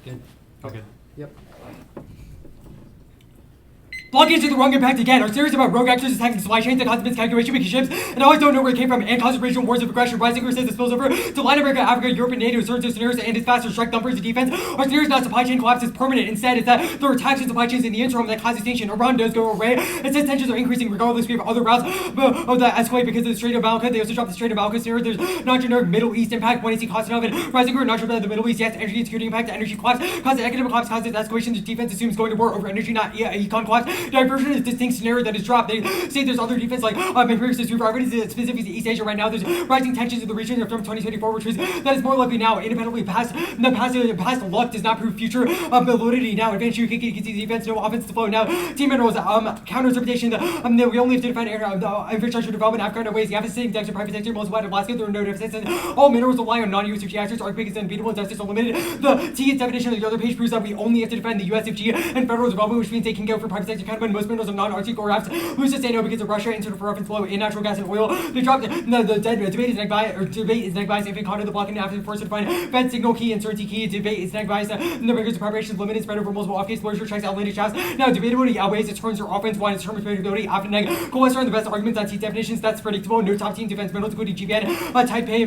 Good. Okay. Yep. Blockades are the wrong impact again. Are serious about rogue actors attacking supply chains that cause miscalculation making ships, and always don't know where it came from, and cause regional wars of aggression. Rising says it spills over to Latin America, Africa, Europe, and NATO. Surge of scenarios and its faster strike numbers of defense. Our scenarios not supply chain collapse is permanent. Instead, it's that there are attacks in supply chains in the interim that cause extinction. Iran does go away. It says tensions are increasing regardless. We have other routes that escalate because of the Strait of Malacca. They also dropped the Strait of Malacca scenario. There's not generic Middle East impact. When it's cost of it. Rising group not sure about the Middle East. Yes, energy and security impact. Energy collapse causes economic collapse. Causes escalation. The defense assumes going to war over energy, not econ collapse. Diversion is distinct scenario that is dropped. They say there's other defense like empirics we've already specifically to East Asia right now. There's rising tensions in the region from 2024, which is that is more likely now. Independently past luck does not prove future validity now. Advanced you can see the defense, no offense to flow now. Team minerals counter interpretation. We only have to defend infrastructure development. Africa ways. The deficit index of private sector multiplied in Alaska. There are no deficits. And all minerals rely on non-US reactors. Our biggest unbeatable. Deficits are limited. The T definition of the other page proves that we only have to defend the USFG and federal development, which means they can go for private sector kind of. Most minerals are non-Arctic or apps. Who's to say no because of Russia and sort of reference flow in natural gas and oil? They dropped the debate is neg bias or debate is neg bias. If Conda the blocking after force to define Fed signal key and certainty key. Debate is neg bias. The records of preparations limited spread over multiple off-case exposure checks outlandish chats. Now debatability outweighs its turns or offense. One is determined predictability after neg. Coalesce are the best arguments on T definitions. That's predictable. No top team defense minerals including GBN, Type A,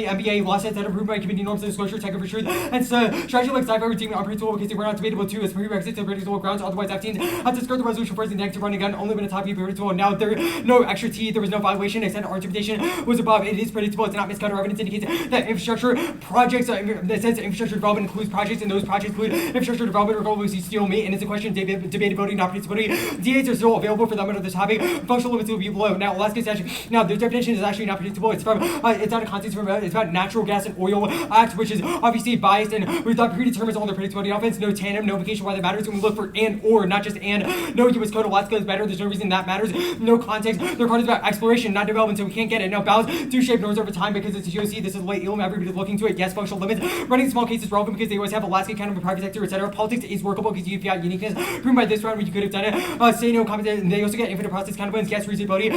MBA law sets that approved by committee norms and disclosure check for truth. And so strategy like sci-fi were deemed unpredictable because they were not debatable too as prerequisite to predictable grounds. Otherwise, F-teams had to skirt the resolution first and negative running gun. Only been a top predictable. Now there no extra T. There was no violation. Except our interpretation was above. It is predictable. It's not miscut or evidence indicates that infrastructure projects. That says infrastructure development includes projects, and those projects include infrastructure development regardless of steel meat. And it's a question of debatability, not predictability. DAs are still available for them under this topic. Functional limits will be below. Now Alaska statute. Now the definition is actually not predictable. It's from. It's not a context from. It's about natural gas and oil act, which is obviously biased and without predetermines all their predictability. Offense, no tandem, no vacation. Why that matters? When we look for and or, not just and. No U.S. code. Alaska is better. There's no reason that matters. No context. Their card is about exploration, not development, so we can't get it. Now balance do shape norms over time because it's a TOC. This is late ilm. Everybody's looking to it. Yes, functional limits. Running small cases relevant because they always have Alaska kind of a private sector, etc. Politics is workable because you've got uniqueness. Proven by this round where you could have done it. Say no comment. They also get infinite process kind of wins. Yes, reasonability.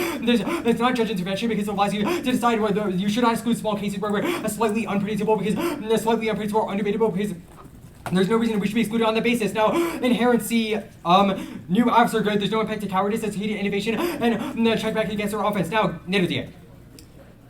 It's not judge intervention because it allows you to decide whether you should not exclude small cases where we're slightly unpredictable because slightly unpredictable or undebatable because there's no reason we should be excluded on that basis. Now, inherency, new ops are good. There's no impact to cowardice, that's heated innovation, and check back against our offense. Now, Nidodia.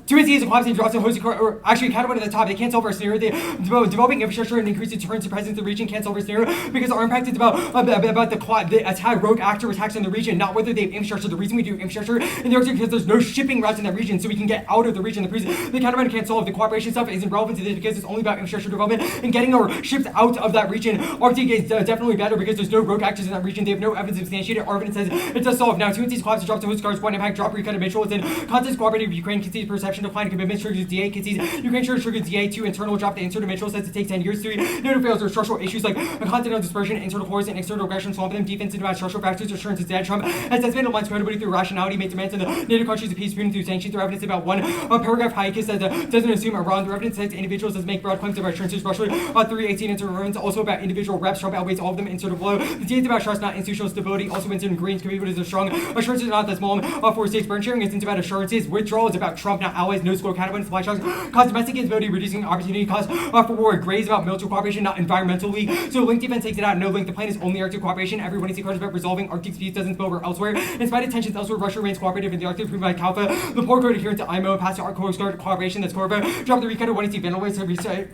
Two entities collapsing drops and hosting or actually counterpoint at the top. They can't solve our scenario. Developing infrastructure and increasing deterrence and presence in the region can't solve our scenario because our impact is about the attack rogue actor attacks in the region, not whether they have infrastructure. The reason we do infrastructure in the Arctic is because there's no shipping routes in that region, so we can get out of the region. The counterpoint can't solve. The cooperation stuff isn't relevant to this because it's only about infrastructure development and getting our ships out of that region. Arctic is definitely better because there's no rogue actors in that region. They have no evidence substantiated. Our evidence says it does solve. Now, two entities collapse and drops and host cards, one impact, drop, recut, eventual. It's in context cooperative. Ukraine concedes perception decline, commitment triggers DA, concedes Ukraine triggers DA, two internal drop, the interdimensional says it takes 10 years, 3 NATO fails or structural issues like a continental dispersion, internal horrors, and external aggression, swamp them, defensive about structural factors, assurance is dead. Trump has estimated lines credibility through rationality, made demands on the NATO countries of peace, Putin through sanctions, through evidence about one paragraph hiatus that doesn't assume Iran, through evidence that individuals does make broad claims about assurances, Russia, 318 interference, also about individual reps, Trump outweighs all of them, insert of low. The data about trust, not institutional stability, also insert in greens, can be what is a strong assurances, not that small, for states, burn sharing, it's about assurances, withdrawal is about Trump, not allies, no score counterpoint, supply shocks, cause domestic instability, reducing opportunity cost for war, grays about military cooperation, not environmentally. So link defense takes it out, no link, the plan is only Arctic cooperation, everyone is cards about resolving Arctic peace doesn't spill over elsewhere. In spite of tensions elsewhere, Russia remains cooperative in the Arctic, proven by Kalfa, the poor code adherent to IMO, past our Coast Guard cooperation, that's Corva, drop the recut of 1AC Vanderways,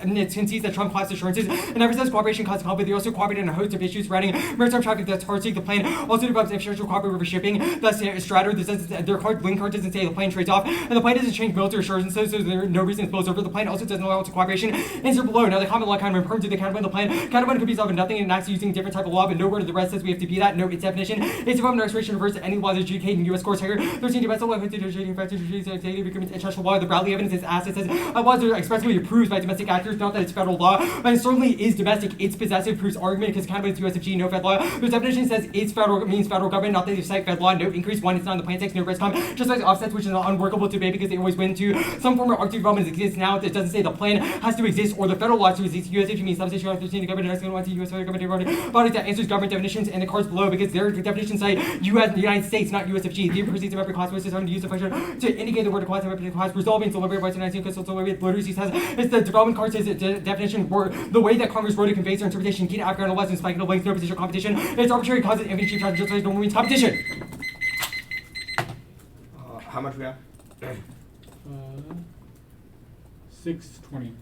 and it concedes that Trump class assurances, and ever says cooperation causes conflict, they also cooperate in a host of issues surrounding maritime traffic that's hard to take the plane, also develops infrastructure cooperate river shipping, thus Stratter, their link card doesn't say the plane trades off, and the plane doesn't change military assurances, so there's no reason it blows over. The plane also doesn't allow to cooperation. Insert below. Now the common law kind of referring to the counterpoint of the plan. Counterpoint could be solved in nothing and acts using a different type of law, but no word of the rest says we have to be that. Note its definition. It's above an expiration refers to any law that adjudicated in U.S. courts here. 13 domestic law, 15 adjudicating factors, international law. The Bradley evidence is assets says laws are expressly approved by domestic actors, not that it's federal law, but it certainly is domestic. It's possessive proves argument because counterpoint is USFG, no fed law. The definition says it's federal means federal government, not that they cite fed law. No increase one, it's not in the plan text, no risk com. Just like offsets, which is an unworkable debate because they always win to some form of Arctic development exists now. It doesn't say the plan has to exist or the federal law to exist. USFG means substation 13, the government wants to US federal government bodies that answers government definitions and the cards below because their definitions cite US and the United States, not USFG. The proceeds of every class was having to use the function to indicate the word class of class resolving to liberate by 19 because it's literacy says it's the development card says the definition word the way that Congress wrote it conveys their interpretation. Key to Afghan lessons, spiking of links, no position competition. It's arbitrary causes infantry charge just like no means competition. How much we have? 620.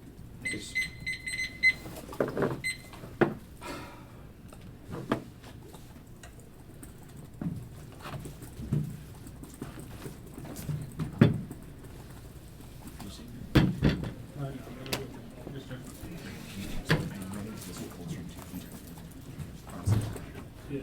Yeah.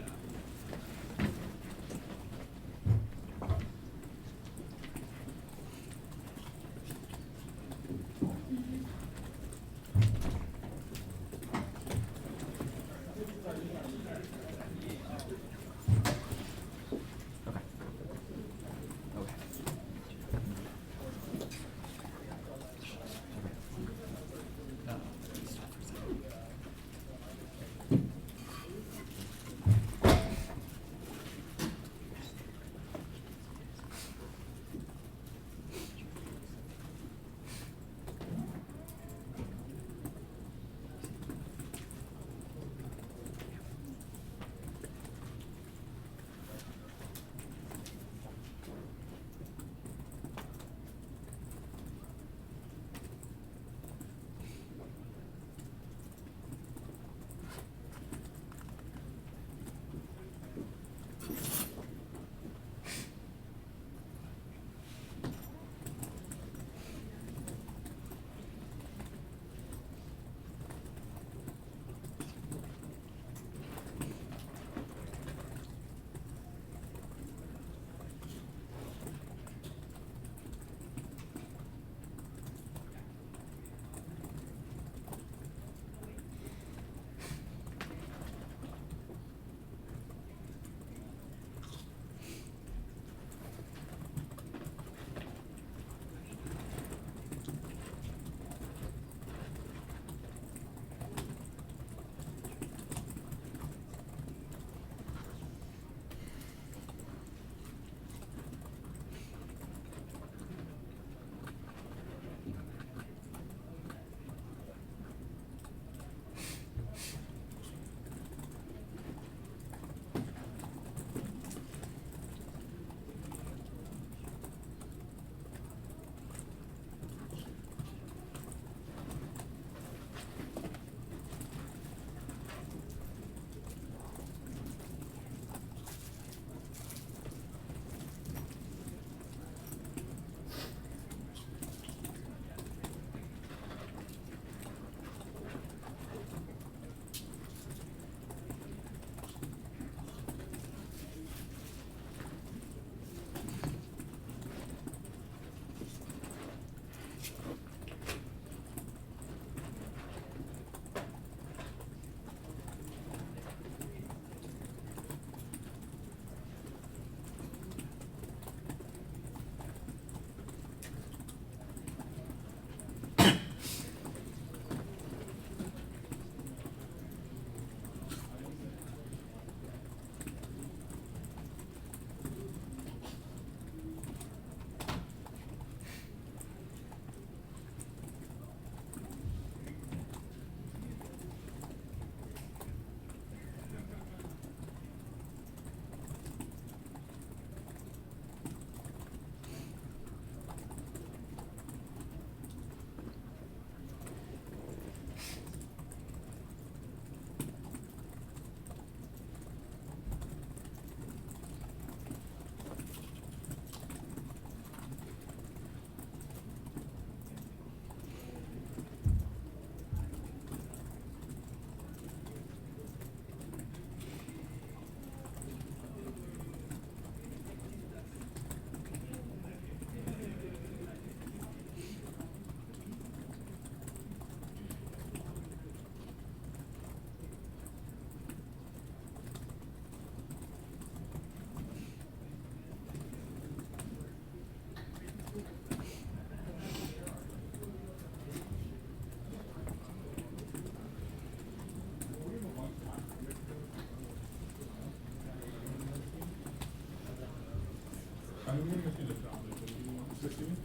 16?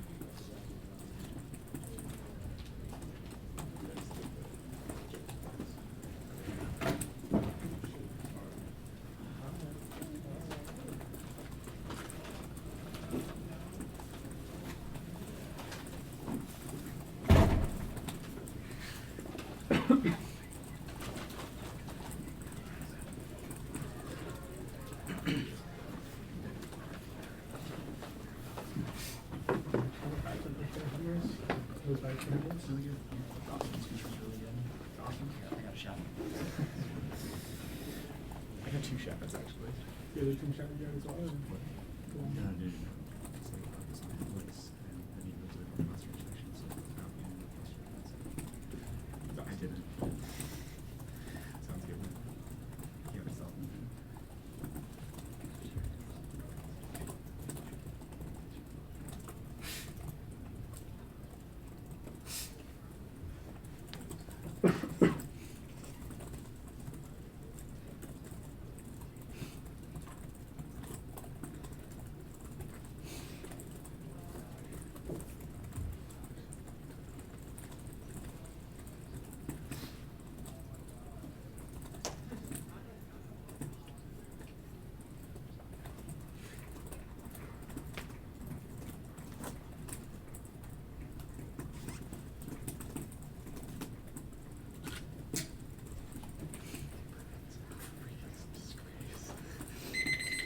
Those back candidates? Really good. Dawson's feature's really good. Dawson? Yeah, I got a shot. I got 2 shots actually. Yeah, there's some shot guys as well. No. It's like about this on the voice, and then he goes over the monster section, so without being in the monster. I didn't. Sounds good. Yeah, myself.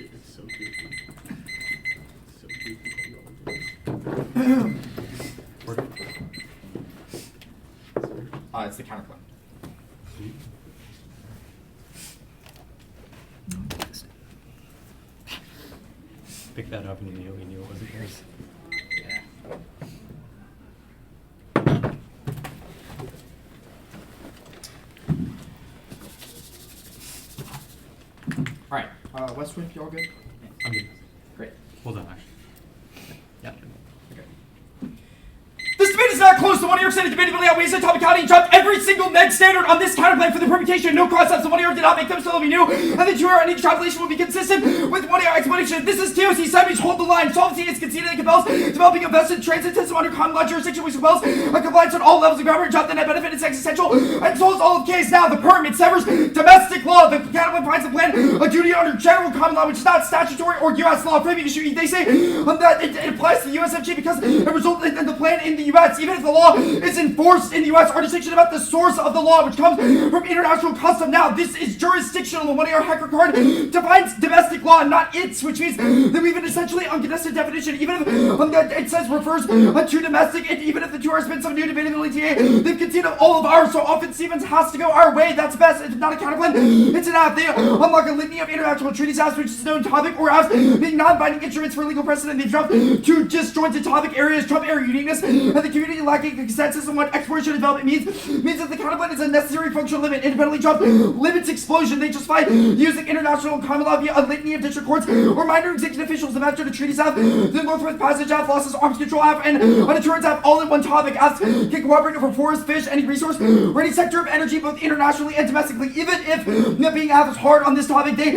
It's so goofy. So goofy. It's the counterclaim. Pick that up and immediately knew it wasn't yours. Yeah. All right, Westwood, you all good? I'm good. Great. Hold on, actually. Yeah. Okay. This debate is not close. The New York City debatability outweighs the Topicality dropped every single neg standard on this counterclaim for the permutation. No cross-ups. The New York did not make them, so they'll be new. And the 2R and each translation will be consistent with 1 explanation. This is TOC. Sandwich, hold the line. Solvency is conceded and compels developing a vested transit system under common law jurisdiction, which compels a compliance on all levels of government. Drop the net benefit is existential and solves all of case. Now, the perm, it severs domestic law. The counterclaim finds the plan a duty under general common law, which is not statutory or U.S. law. Framing issue, they say that it applies to the USFG because it resulted in the plan in the U.S. Even if the law is enforced in the U.S., our distinction about the source of the law, which comes from international custom. Now, this is jurisdictional. The 1AR hacker card defines domestic law, not its, which means that we have an essentially uncontested definition. Even if it says refers to domestic, and even if the 2R spins some new debatability TA, they've conceded all of ours. So often Stevens has to go our way. That's best. It's not a counterclaim. It's an app. They unlock a litany of international treaties apps, which is a known topic, or apps being non-binding instruments for legal precedent. They've dropped 2 disjointed topic areas, Trump area uniqueness, and the community lacking consensus on what exploration and development means that the counterclaim is a necessary functional limit. Independently dropped limits explosion. They justify using international common law via a litany of district courts or minor executive officials. The master of the treaties app, the Northwest Passage app, losses arms control app, and an insurance app, all in one topic. Apps can cooperate over forest, fish, any resource, or any sector of energy, both internationally and domestically. Even if being apps is hard on this topic, they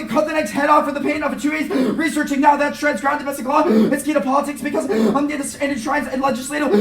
cut the next head off for the pain of a 2A researching. Now that shreds ground domestic law. It's key to politics because it enshrines and legislative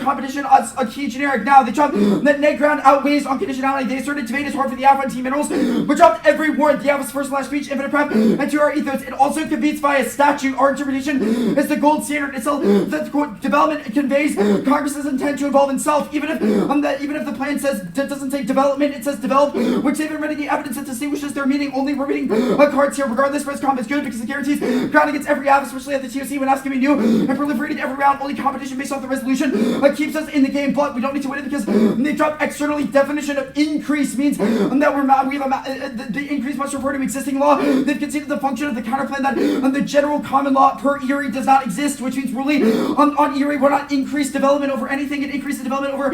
competition as a key generic. Now they dropped that net ground outweighs unconditionality. They asserted debate is hard for the app on T minerals, but dropped every word. The app is first and last speech, infinite prep, and 2R ethos. It also competes via statute. Our interpretation is the gold standard. It's that quote, development conveys Congress's intent to involve itself. Even if the plan says doesn't say development, it says develop, which they've been reading the evidence that distinguishes their meaning. Only we're reading cards here. Regardless, press comp is good because it guarantees ground against every app, especially at the TOC when apps can be new and proliferated every round. Only competition based off the resolution keeps us in the game, but we don't need to win it because they drop externally. Definition of increase means that the increase must refer to existing law. They've conceded the function of the counterplan that the general common law per Erie does not exist, which means really on Erie we're not increased development over anything. It increases development over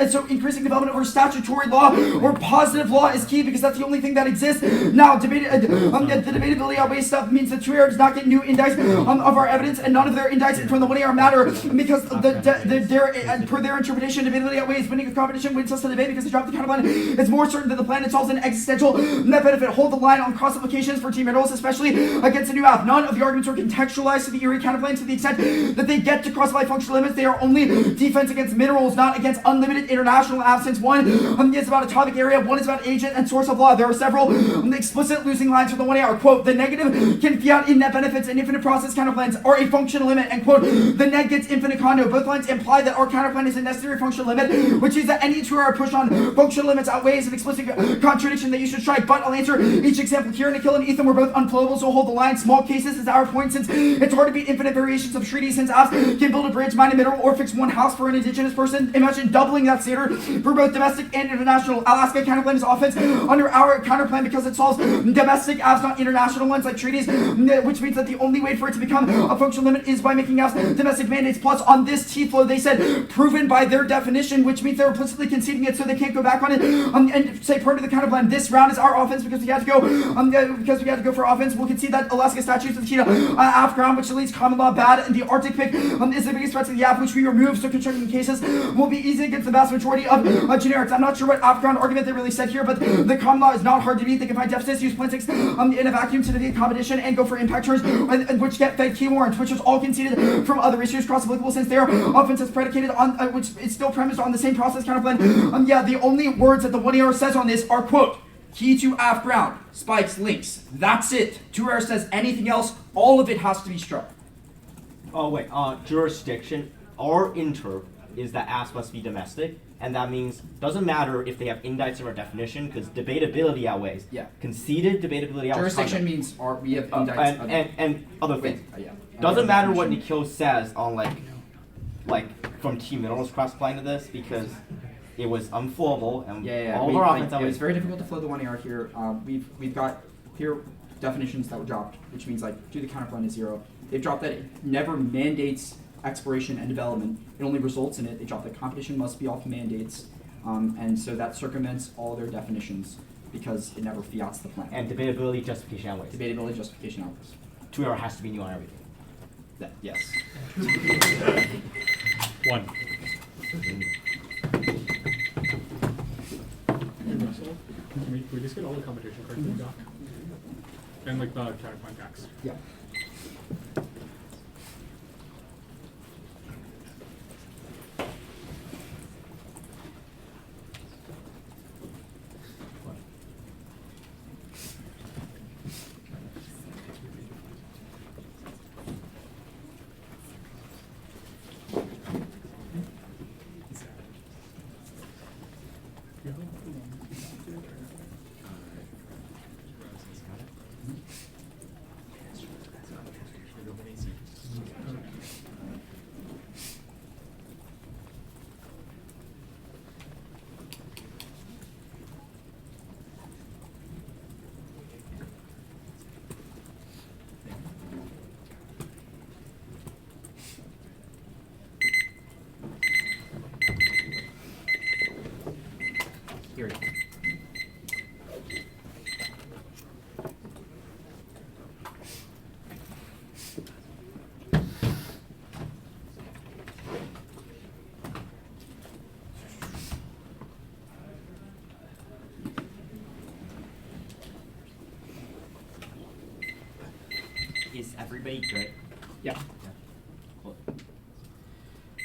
so increasing development over statutory law or positive law is key because that's the only thing that exists. Now the debatability outweighs stuff means that 2R does not get new index of our evidence and none of their index from the 1 1AR matter because per their interpretation, debatability outweighs winning a competition, wins us the debate because they drop the counterplan. It's more certain that the plan itself is an existential net benefit. Hold the line on cross implications for team minerals, especially against a new app. None of the arguments are contextualized to the Erie counterplan to the extent that they get to cross-apply functional limits. They are only defense against minerals, not against unlimited international apps. Since one is about a topic area, one is about agent and source of law. There are several explicit losing lines for the 1AR. Quote, the negative can fiat in net benefits and infinite process counterplans are a functional limit. And quote, the net gets infinite condo. Both lines imply that our counterplan is a necessary functional limit, which is that any 2R push on functional limits outweighs an explicit contradiction that you should strike. But I'll answer each example here. Nikhil and Ethan were both unflowable, so hold the line. Small cases is our point, since it's hard to beat infinite variations of treaties, since apps can build a bridge, mine a mineral, or fix one house for an indigenous person. Imagine doubling that standard for both domestic and international. Alaska counterplan is offense under our counterplan because it solves domestic apps, not international ones like treaties, which means that the only way for it to become a functional limit is by making apps domestic mandates. Plus, on this T-flow, they said proven by their definition, which means they're implicitly conceding it, so they can't go back on it and say part of the counterplan. This round is our offense because we had to go for offense. We'll concede that Alaska statutes of the app ground, which deletes common law bad, and the Arctic pick is the biggest threat to the app, which we remove. So constructing cases will be easy against the vast majority of generics. I'm not sure what app ground argument they really said here, but the common law is not hard to beat. They can find deficits, use plain text in a vacuum to defeat competition, and go for impact terms, which get fed key warrants, which was all conceded from other issues cross-applicable, since their offense is predicated on, which is still premised on the same process counterplan. The only words that the 1AR says on this are, quote, key to app ground, spikes, links. That's it. 2R says anything else, all of it has to be struck. Oh wait, jurisdiction, our interp is that apps must be domestic, and that means doesn't matter if they have indicts in our definition, because debatability outweighs. Yeah. Conceded debatability outweighs. Jurisdiction means we have indicts and other things. Yeah. Doesn't matter what Nikhil says on like from Team Minerals cross-applying to this, because it was unflowable and all of our offense it's very difficult to flow the 1AR here. We've got here definitions that were dropped, which means like do the counterplan is 0. They've dropped that it never mandates exploration and development. It only results in it. They dropped that competition must be off mandates, and so that circumvents all their definitions because it never fiats the plan. And debatability, justification outweighs. Debatability, justification outweighs. 2R has to be new on everything. Yes. 1. Hey Russell, can we just get all the competition cards in the doc? And like the counterplan packs. Yeah. Here we go. Is everybody good? Yeah. Cool.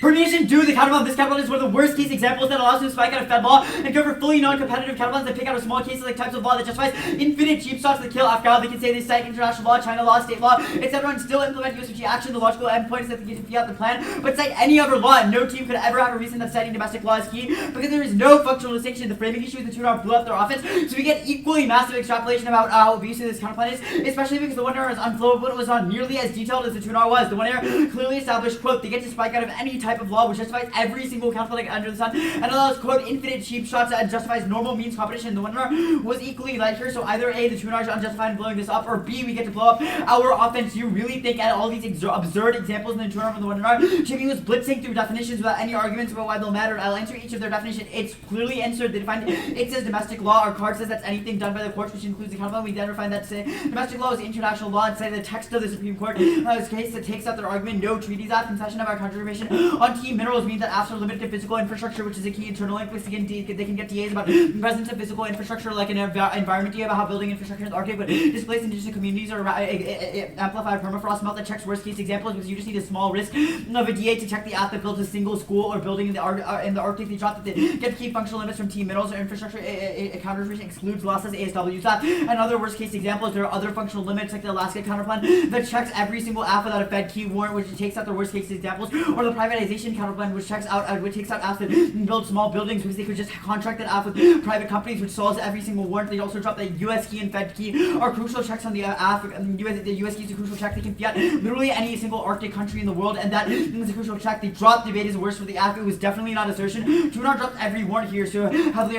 Permission due, the counterplan of this counterplan is one of the worst case examples that allows you to spike out of Fed law and go for fully non-competitive counterplans that pick out of small cases like types of law that justifies infinite cheap shots that kill Afghan. They can say they cite international law, China law, state law, etc. and still implement USG action. The logical endpoint is that they can fiat the plan, but cite any other law, and no team could ever have a reason that citing domestic law is key, because there is no functional distinction. The framing issue with the 2R blew up their offense, so we get equally massive extrapolation about how abusive this counterplan is, especially because the 1R is unflowable, but it was not nearly as detailed as the 2R was. The 1R clearly established, quote, they get to spike out of any type type of law which justifies every single counterplan under the sun and allows, quote, infinite cheap shots and justifies normal means competition. The winner was equally like here, so either A, the 2-9 is unjustified in blowing this up, or B, we get to blow up our offense. You really think at all these absurd examples in the 2-9 from the 1-9, Jimmy was blitzing through definitions without any arguments about why they'll matter. I'll answer each of their definitions. It's clearly answered. They define it says domestic law. Our card says that's anything done by the courts, which includes the counterplan. We then refine that to say domestic law is international law and say the text of the Supreme Court. This case that takes out their argument. No treaties act. Concession of our contribution on key minerals means that after limited to physical infrastructure, which is a key internal link, they can get DAs about the presence of physical infrastructure like an environment DA about how building infrastructure in the Arctic would displace indigenous communities or amplify permafrost melt. That checks worst case examples because you just need a small risk of a DA to check the app that builds a single school or building in the Arctic. They drop that they get key functional limits from team minerals or infrastructure. Countermeasure excludes losses. ASW's app. And other worst case examples, there are other functional limits like the Alaska counterplan that checks every single app without a Fed key warrant, which takes out the worst case examples, or the privatization counterplan, which takes out apps that build small buildings because they could just contract that app with private companies, which solves every single warrant. They also drop the US key and Fed key are crucial checks on the app. The US key is a crucial check. They can fiat literally any single Arctic country in the world, and that is a crucial check. They dropped debate is worse for the app. It was definitely not assertion. Do not drop every warrant here, so heavily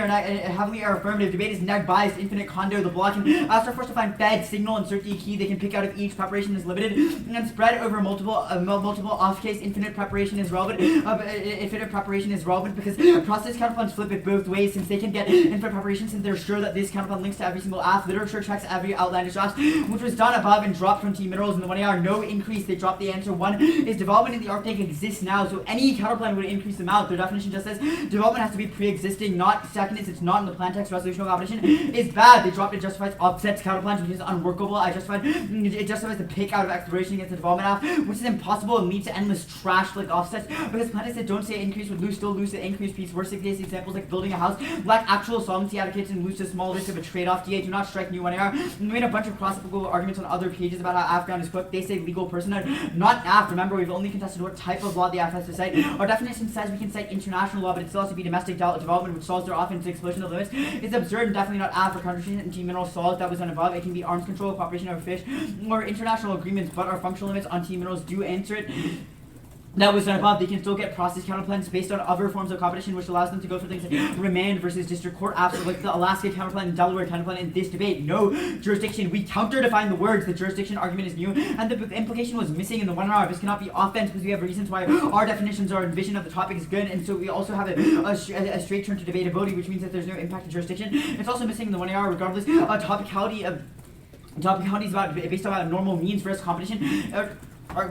are affirmative. Debate is neg biased. Infinite condo. The block can ask for force to find Fed, signal, and certainty key. They can pick out if each preparation is limited and spread over multiple off case. Infinite preparation is relevant. Infinite preparation is relevant because process counterplans flip it both ways since they can get infinite preparation since they're sure that this counterplan links to every single app. Literature checks every outlandish ask, which was done above and dropped from team minerals in the 1AR. No increase. They dropped the answer. 1 is development in the Arctic exists now, so any counterplan would increase the amount. Their definition just says development has to be pre-existing, not second is it's not in the plan text. Resolution of competition is bad. They dropped it. Justifies offsets counterplans, which is unworkable. It justifies the pick out of exploration against the development app, which is impossible and leads to endless trash like offsets because plan text that don't say increase would still lose the increase piece. Worst case examples like building a house lack actual solvency advocates and lose to small risk of a trade-off. DA do not strike new 1AR. We made a bunch of cross-applicable arguments on other pages about how Afghan is cooked. They say legal personhood, not AF. Remember, we've only contested what type of law the AF has to cite. Our definition says we can cite international law, but it still has to be domestic development, which solves their offense explosion of limits. It's absurd and definitely not AF for countries and team mineral solves that was done above. It can be arms control, cooperation over fish, or international agreements, but our functional limits on team minerals do answer it. That was done above. They can still get process counterplans based on other forms of competition, which allows them to go for things like remand versus district court apps, like the Alaska counterplan and Delaware counterplan. In this debate, no jurisdiction. We counter-define the words. The jurisdiction argument is new, and the implication was missing in the 1R. This cannot be offense because we have reasons why our definitions, our vision of the topic is good, and so we also have a straight turn to debatability, which means that there's no impact to jurisdiction. It's also missing in the 1AR, regardless. Topicality is about based on normal means versus competition.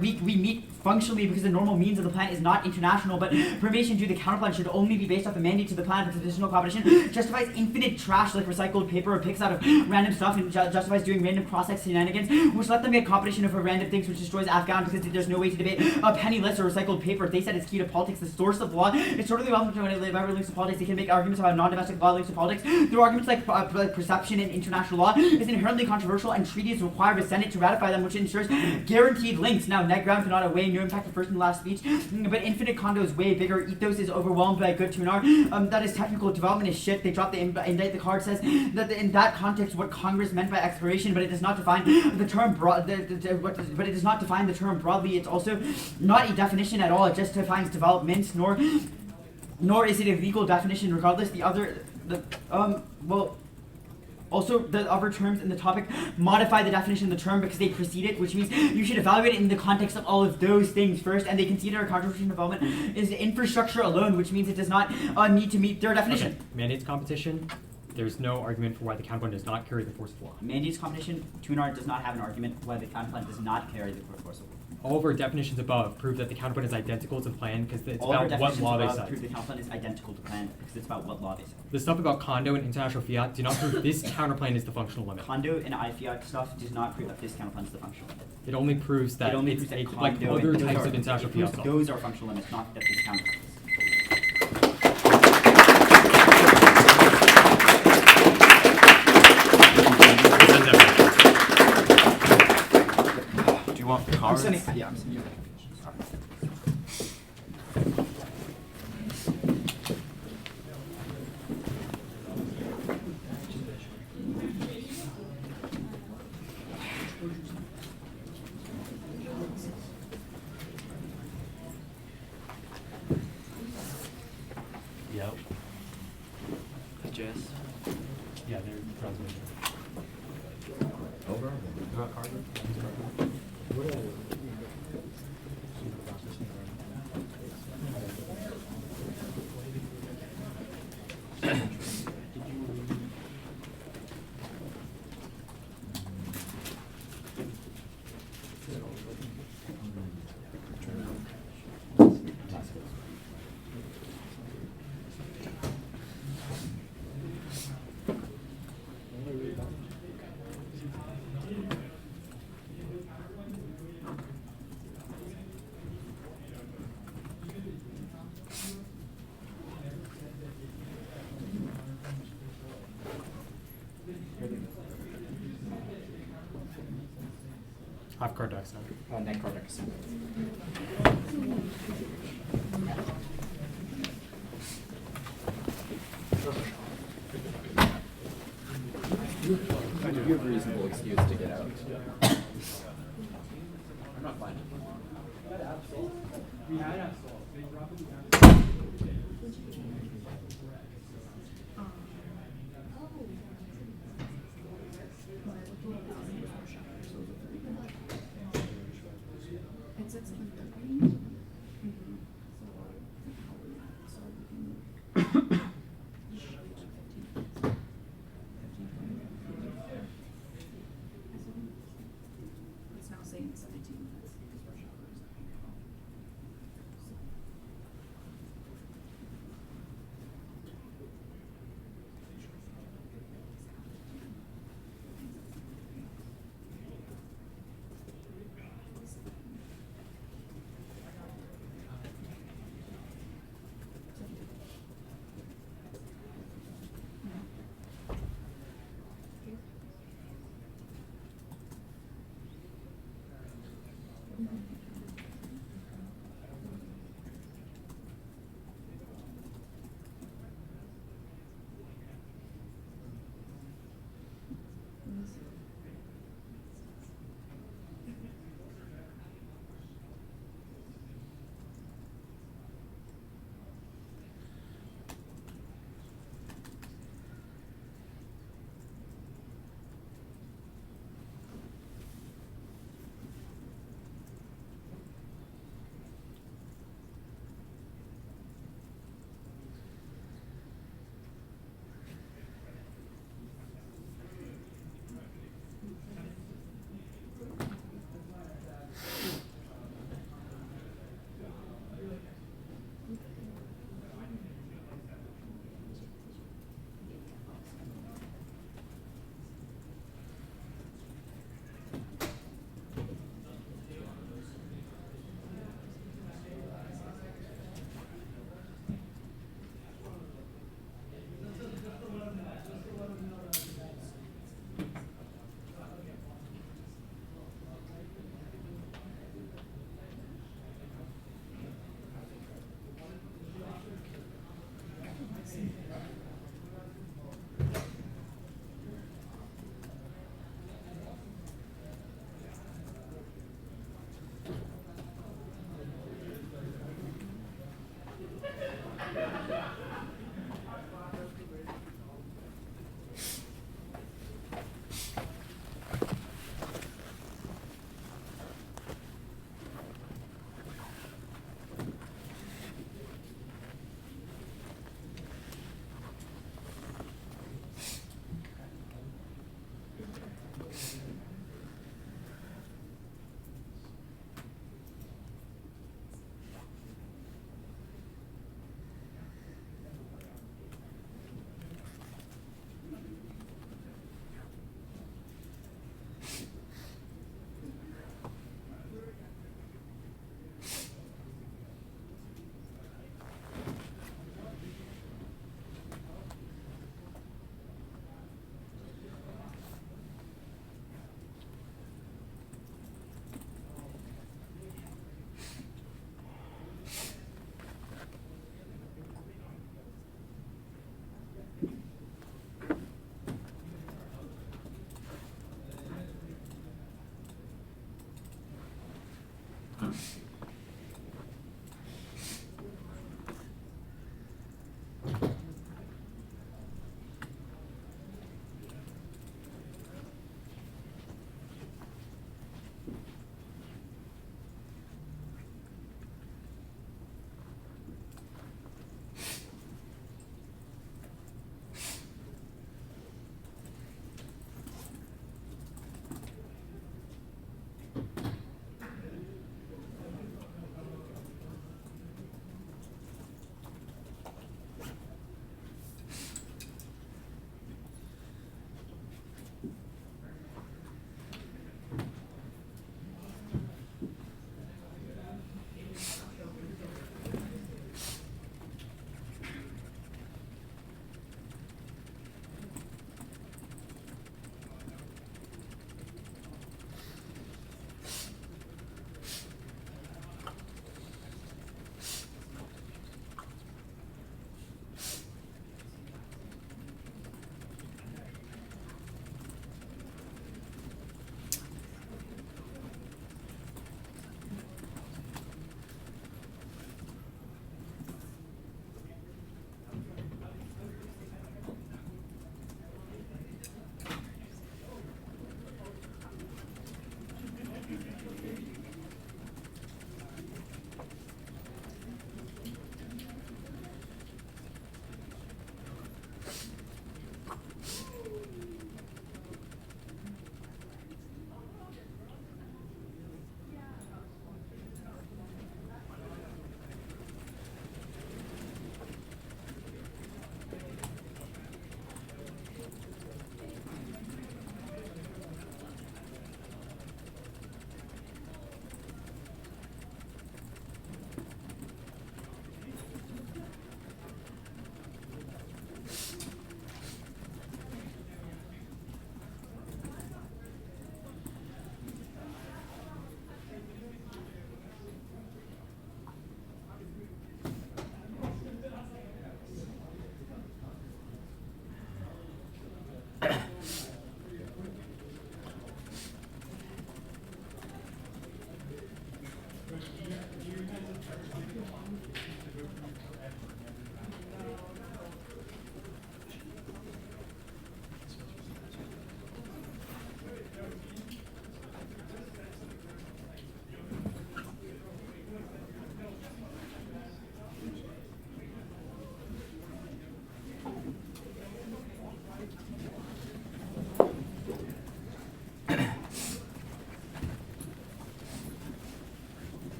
We meet functionally because the normal means of the plan is not international, but permission to the counterplan should only be based off the mandate to the plan because additional competition justifies infinite trash like recycled paper or picks out of random stuff and justifies doing random cross-sex shenanigans, which let them get competition over random things, which destroys Afghan because there's no way to debate a penniless or recycled paper. They said it's key to politics, the source of law. It's totally relevant to when it links to politics. They can make arguments about non-domestic law links to politics through arguments like perception in international law is inherently controversial and treaties require the Senate to ratify them, which ensures guaranteed links. Now, net ground cannot weigh no impact to first and last speech, but infinite condo is way bigger. Ethos is overwhelmed by a good tuner. That is technical. Development is shit. They dropped the indict. The card says that in that context, what Congress meant by exploration, but it does not define the term but it does not define the term broadly. It's also not a definition at all. It just defines development, nor is it a legal definition. Regardless, also, the other terms in the topic modify the definition of the term because they precede it, which means you should evaluate it in the context of all of those things first, and they consider a contribution development is infrastructure alone, which means it does not need to meet their definition. Okay. Mandates competition. There's no argument for why the counterplan does not carry the force of law. Mandates competition. Tunar does not have an argument why the counterplan does not carry the force of law. All of our definitions above prove that the counterplan is identical to plan because it's all about what law they cite. Prove the counterplan is identical to plan because it's about what law they cite. The stuff about condo and international fiat do not prove this counterplan is the functional limit. Condo and IFIAT stuff does not prove that this counterplan is the functional limit. It only proves that it's like other types of international fiat stuff. Those are functional limits, not that this counterplan is. Do you want cards? I'm sending you. transmission. Over. Half card deck set. Neck card deck. You have reasonable excuse to get out. I'm not fine. It's now saying 17 minutes.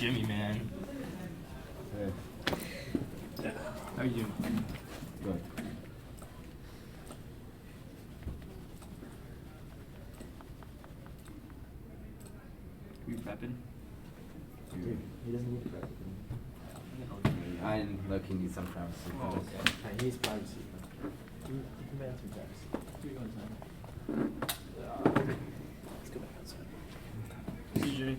Jimmy, man. How you doing? Good. You prepping? Dude, he doesn't need to prep. I look, he needs some privacy. Oh, okay. He needs privacy. You can have some privacy. You go inside. Let's go back outside. See, Jimmy.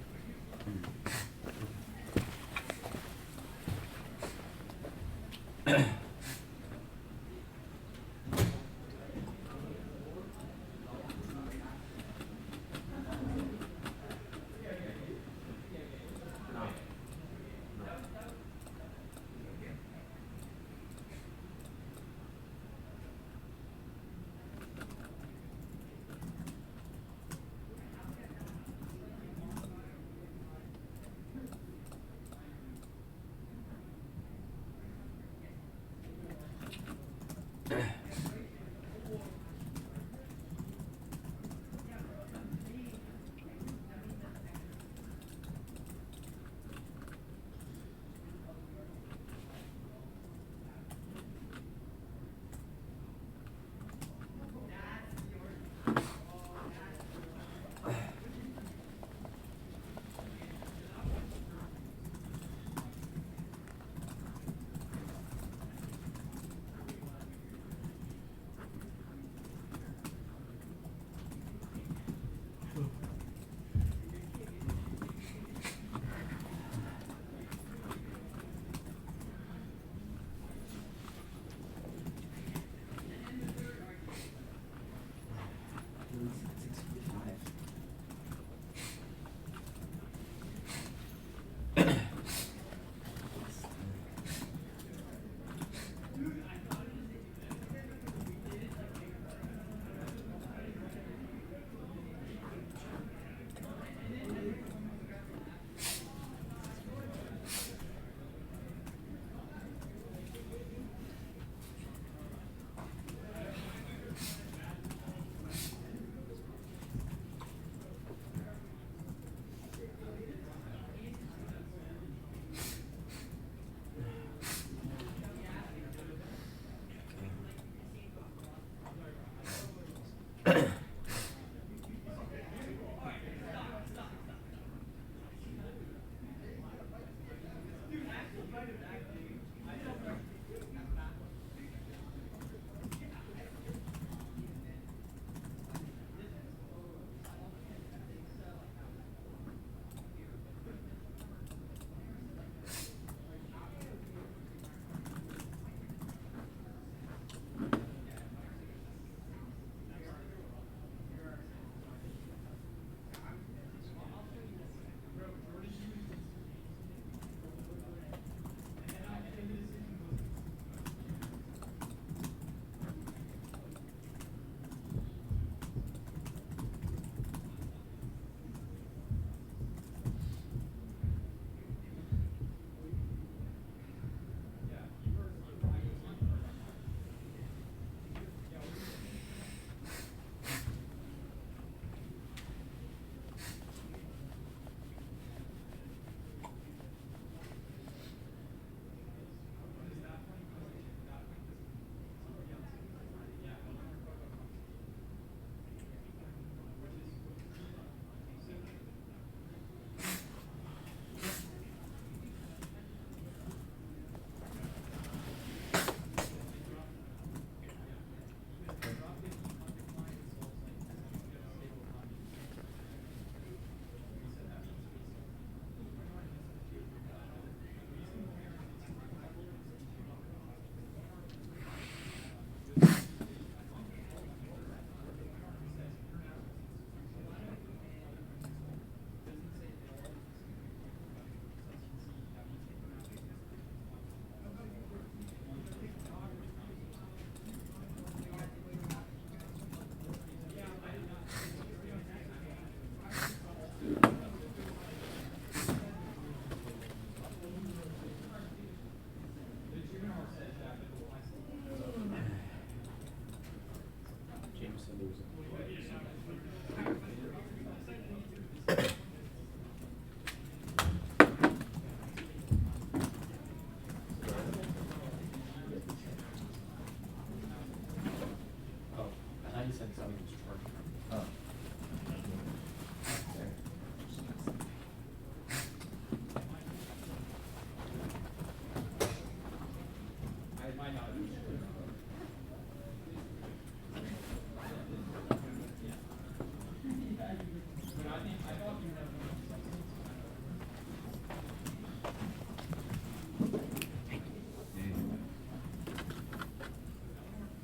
Oh.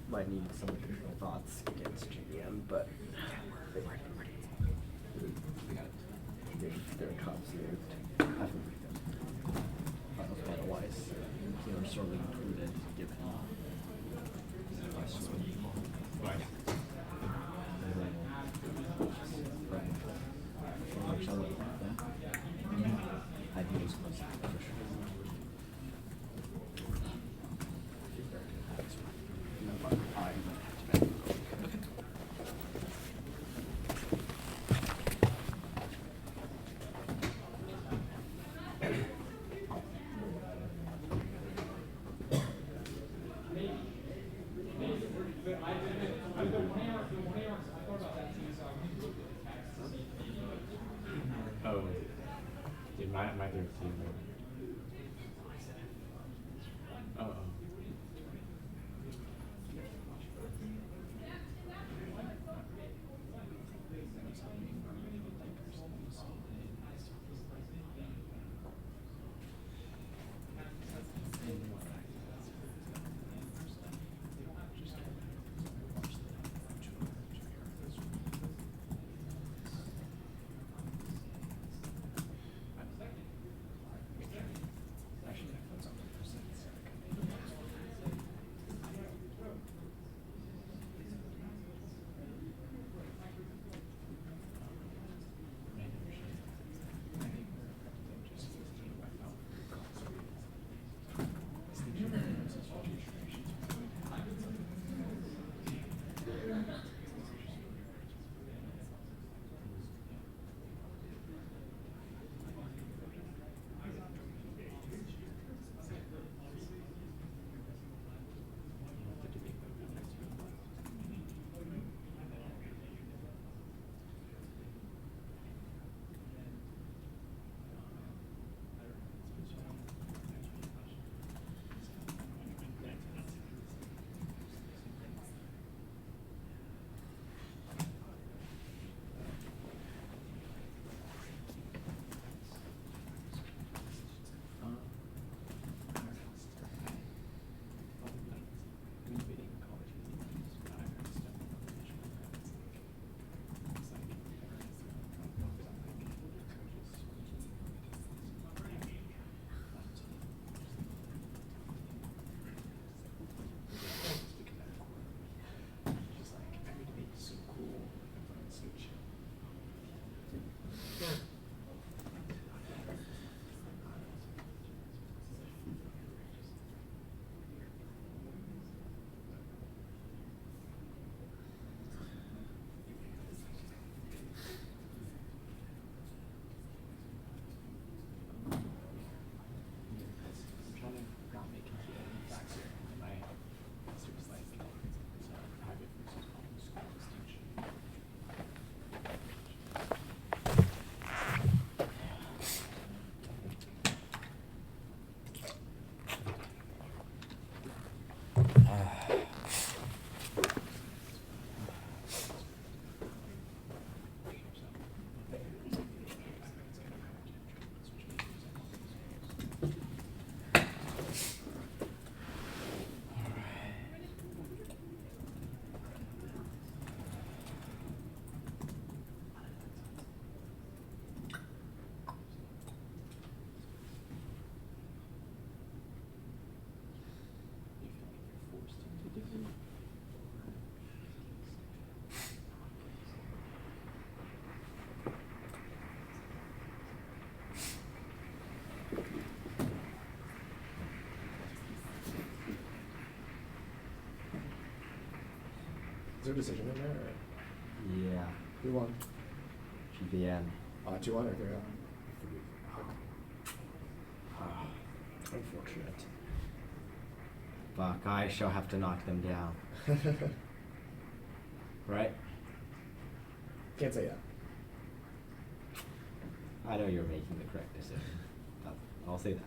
Might need some additional thoughts against GM, but they're cops moved. Otherwise, they're sorely included given Westwood. Right. Right. I think it's close for sure. Oh, dude, my 13. Oh. Is there a decision in there? Or? Yeah. Who won? GVN. 2-1 or 3-0? Unfortunate. Fuck, I shall have to knock them down. right? Can't say that. I know you're making the correct decision. I'll say that.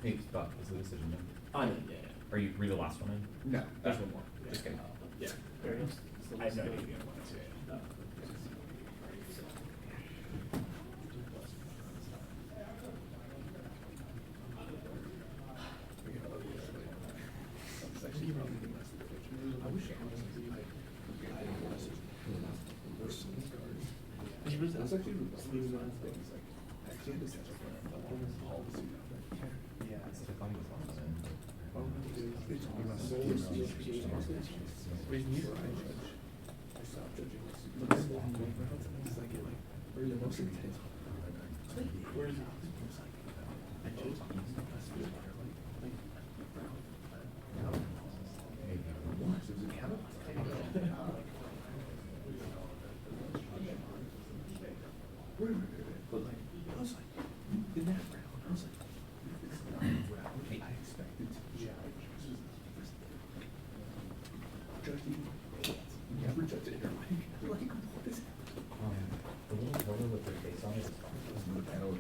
Hey, Scott, is the decision done? I know, yeah. Are you read the last one in? No, There's one more. Just kidding. Yeah. There it is. I have no idea what it's. That's actually really one of the things. Like, actually, had to set up a policy. Yeah, it's I thought he was on the I stopped judging this. Look at the it's like where's the most intense? Where is it? I chose but like, I was like, in that round, I was like, it's not a round. I expected to judge you. Never judge it. You're like, what is happening? the little corner with their face on it is fine. Oh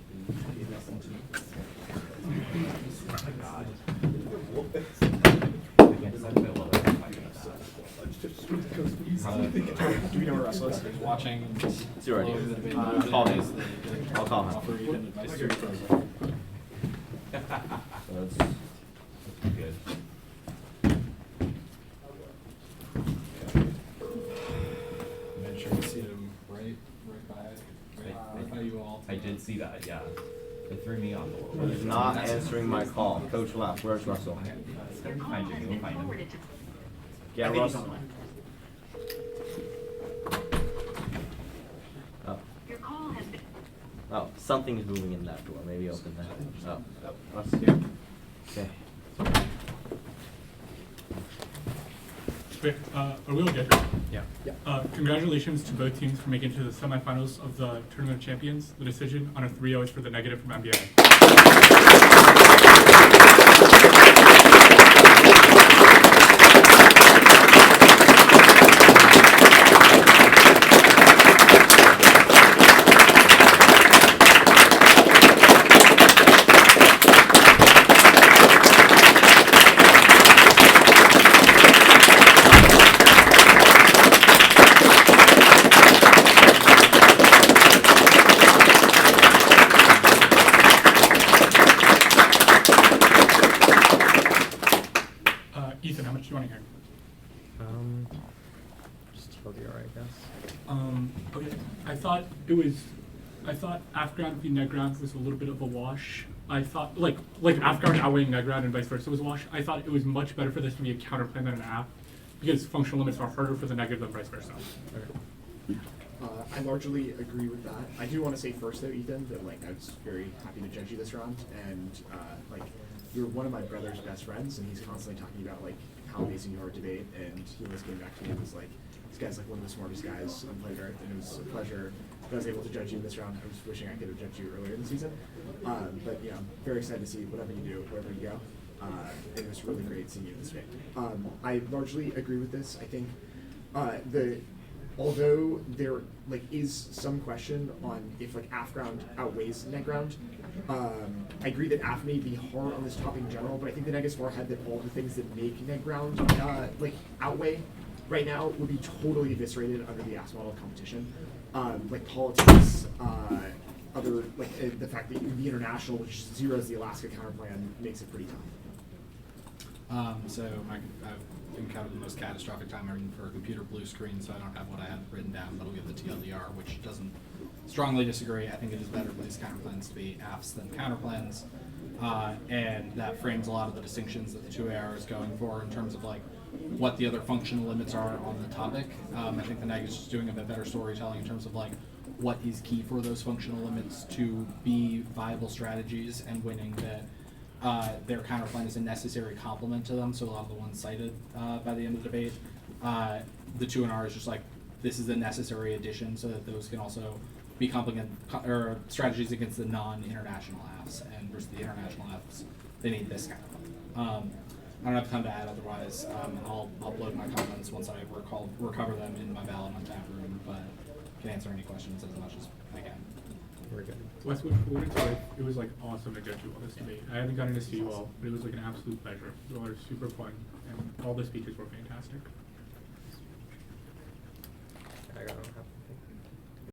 my god. Again, it's like a bit lower than 5 minutes. Do we know where Russell is? Watching. It's already. Call him. I'll call him. So it's good. Made sure to see him right by you all. I did see that, yeah. It threw me off a little bit. He's not answering my call. Coach left. Where's Russell? Find Jimmy, we'll find him. Yeah, Russell. Oh. Your call has been. Oh, something's moving in that door. Maybe open that. Oh, Russ here. Okay. Wait, are we all good? Yeah. Congratulations to both teams for making it to the semifinals of the Tournament of Champions. The decision on a 3-0 is for the negative from NBA. Ethan, how much do you want to hear? Just TLDR, I guess. Okay. I thought it was I thought Afghan v Neground was a little bit of a wash. I thought like Afghan outweighing Neground and vice versa was a wash. I thought it was much better for this to be a counterplan than an app, because functional limits are harder for the negative than vice versa. I largely agree with that. I do want to say first though, Ethan, that like I was very happy to judge you this round, and like you're one of my brother's best friends, and he's constantly talking about like how amazing you are at debate, and he always came back to me and was like, this guy's like one of the smartest guys on planet Earth, and it was a pleasure that I was able to judge you this round. I was wishing I could have judged you earlier in the season, but yeah, I'm very excited to see whatever you do, wherever you go. It was really great seeing you this day. I largely agree with this. I think although there like is some question on if like Afground outweighs Neground, I agree that Af may be hard on this topic in general, but I think the Negus 4 had that all the things that make Neground like outweigh right now would be totally eviscerated under the AS model competition. Like politics, other like the fact that the international, which zeroes the Alaska counterplan, makes it pretty tough. So I've encountered the most catastrophic time I for a computer blue screen, so I don't have what I have written down, but I'll give the TLDR, which doesn't strongly disagree. I think it is better for these counterplans to be AFs than counterplans, and that frames a lot of the distinctions that the 2AR is going for in terms of like what the other functional limits are on the topic. I think the NEG is just doing a bit better storytelling in terms of like what is key for those functional limits to be viable strategies, and winning that their counterplan is a necessary complement to them. So a lot of the ones cited by the end of the debate, the 2NR is just like, this is a necessary addition so that those can also be or strategies against the non-international apps, and versus the international apps, they need this counterplan. I don't have time to add otherwise. I'll upload my comments once I recover them in my ballot on tap room, but can answer any questions as much as I can. Very good. Westwood, for what it's worth, it was like awesome to judge you on this debate. I haven't gotten to see you all, but it was like an absolute pleasure. You all are super fun, and all the speeches were fantastic. I got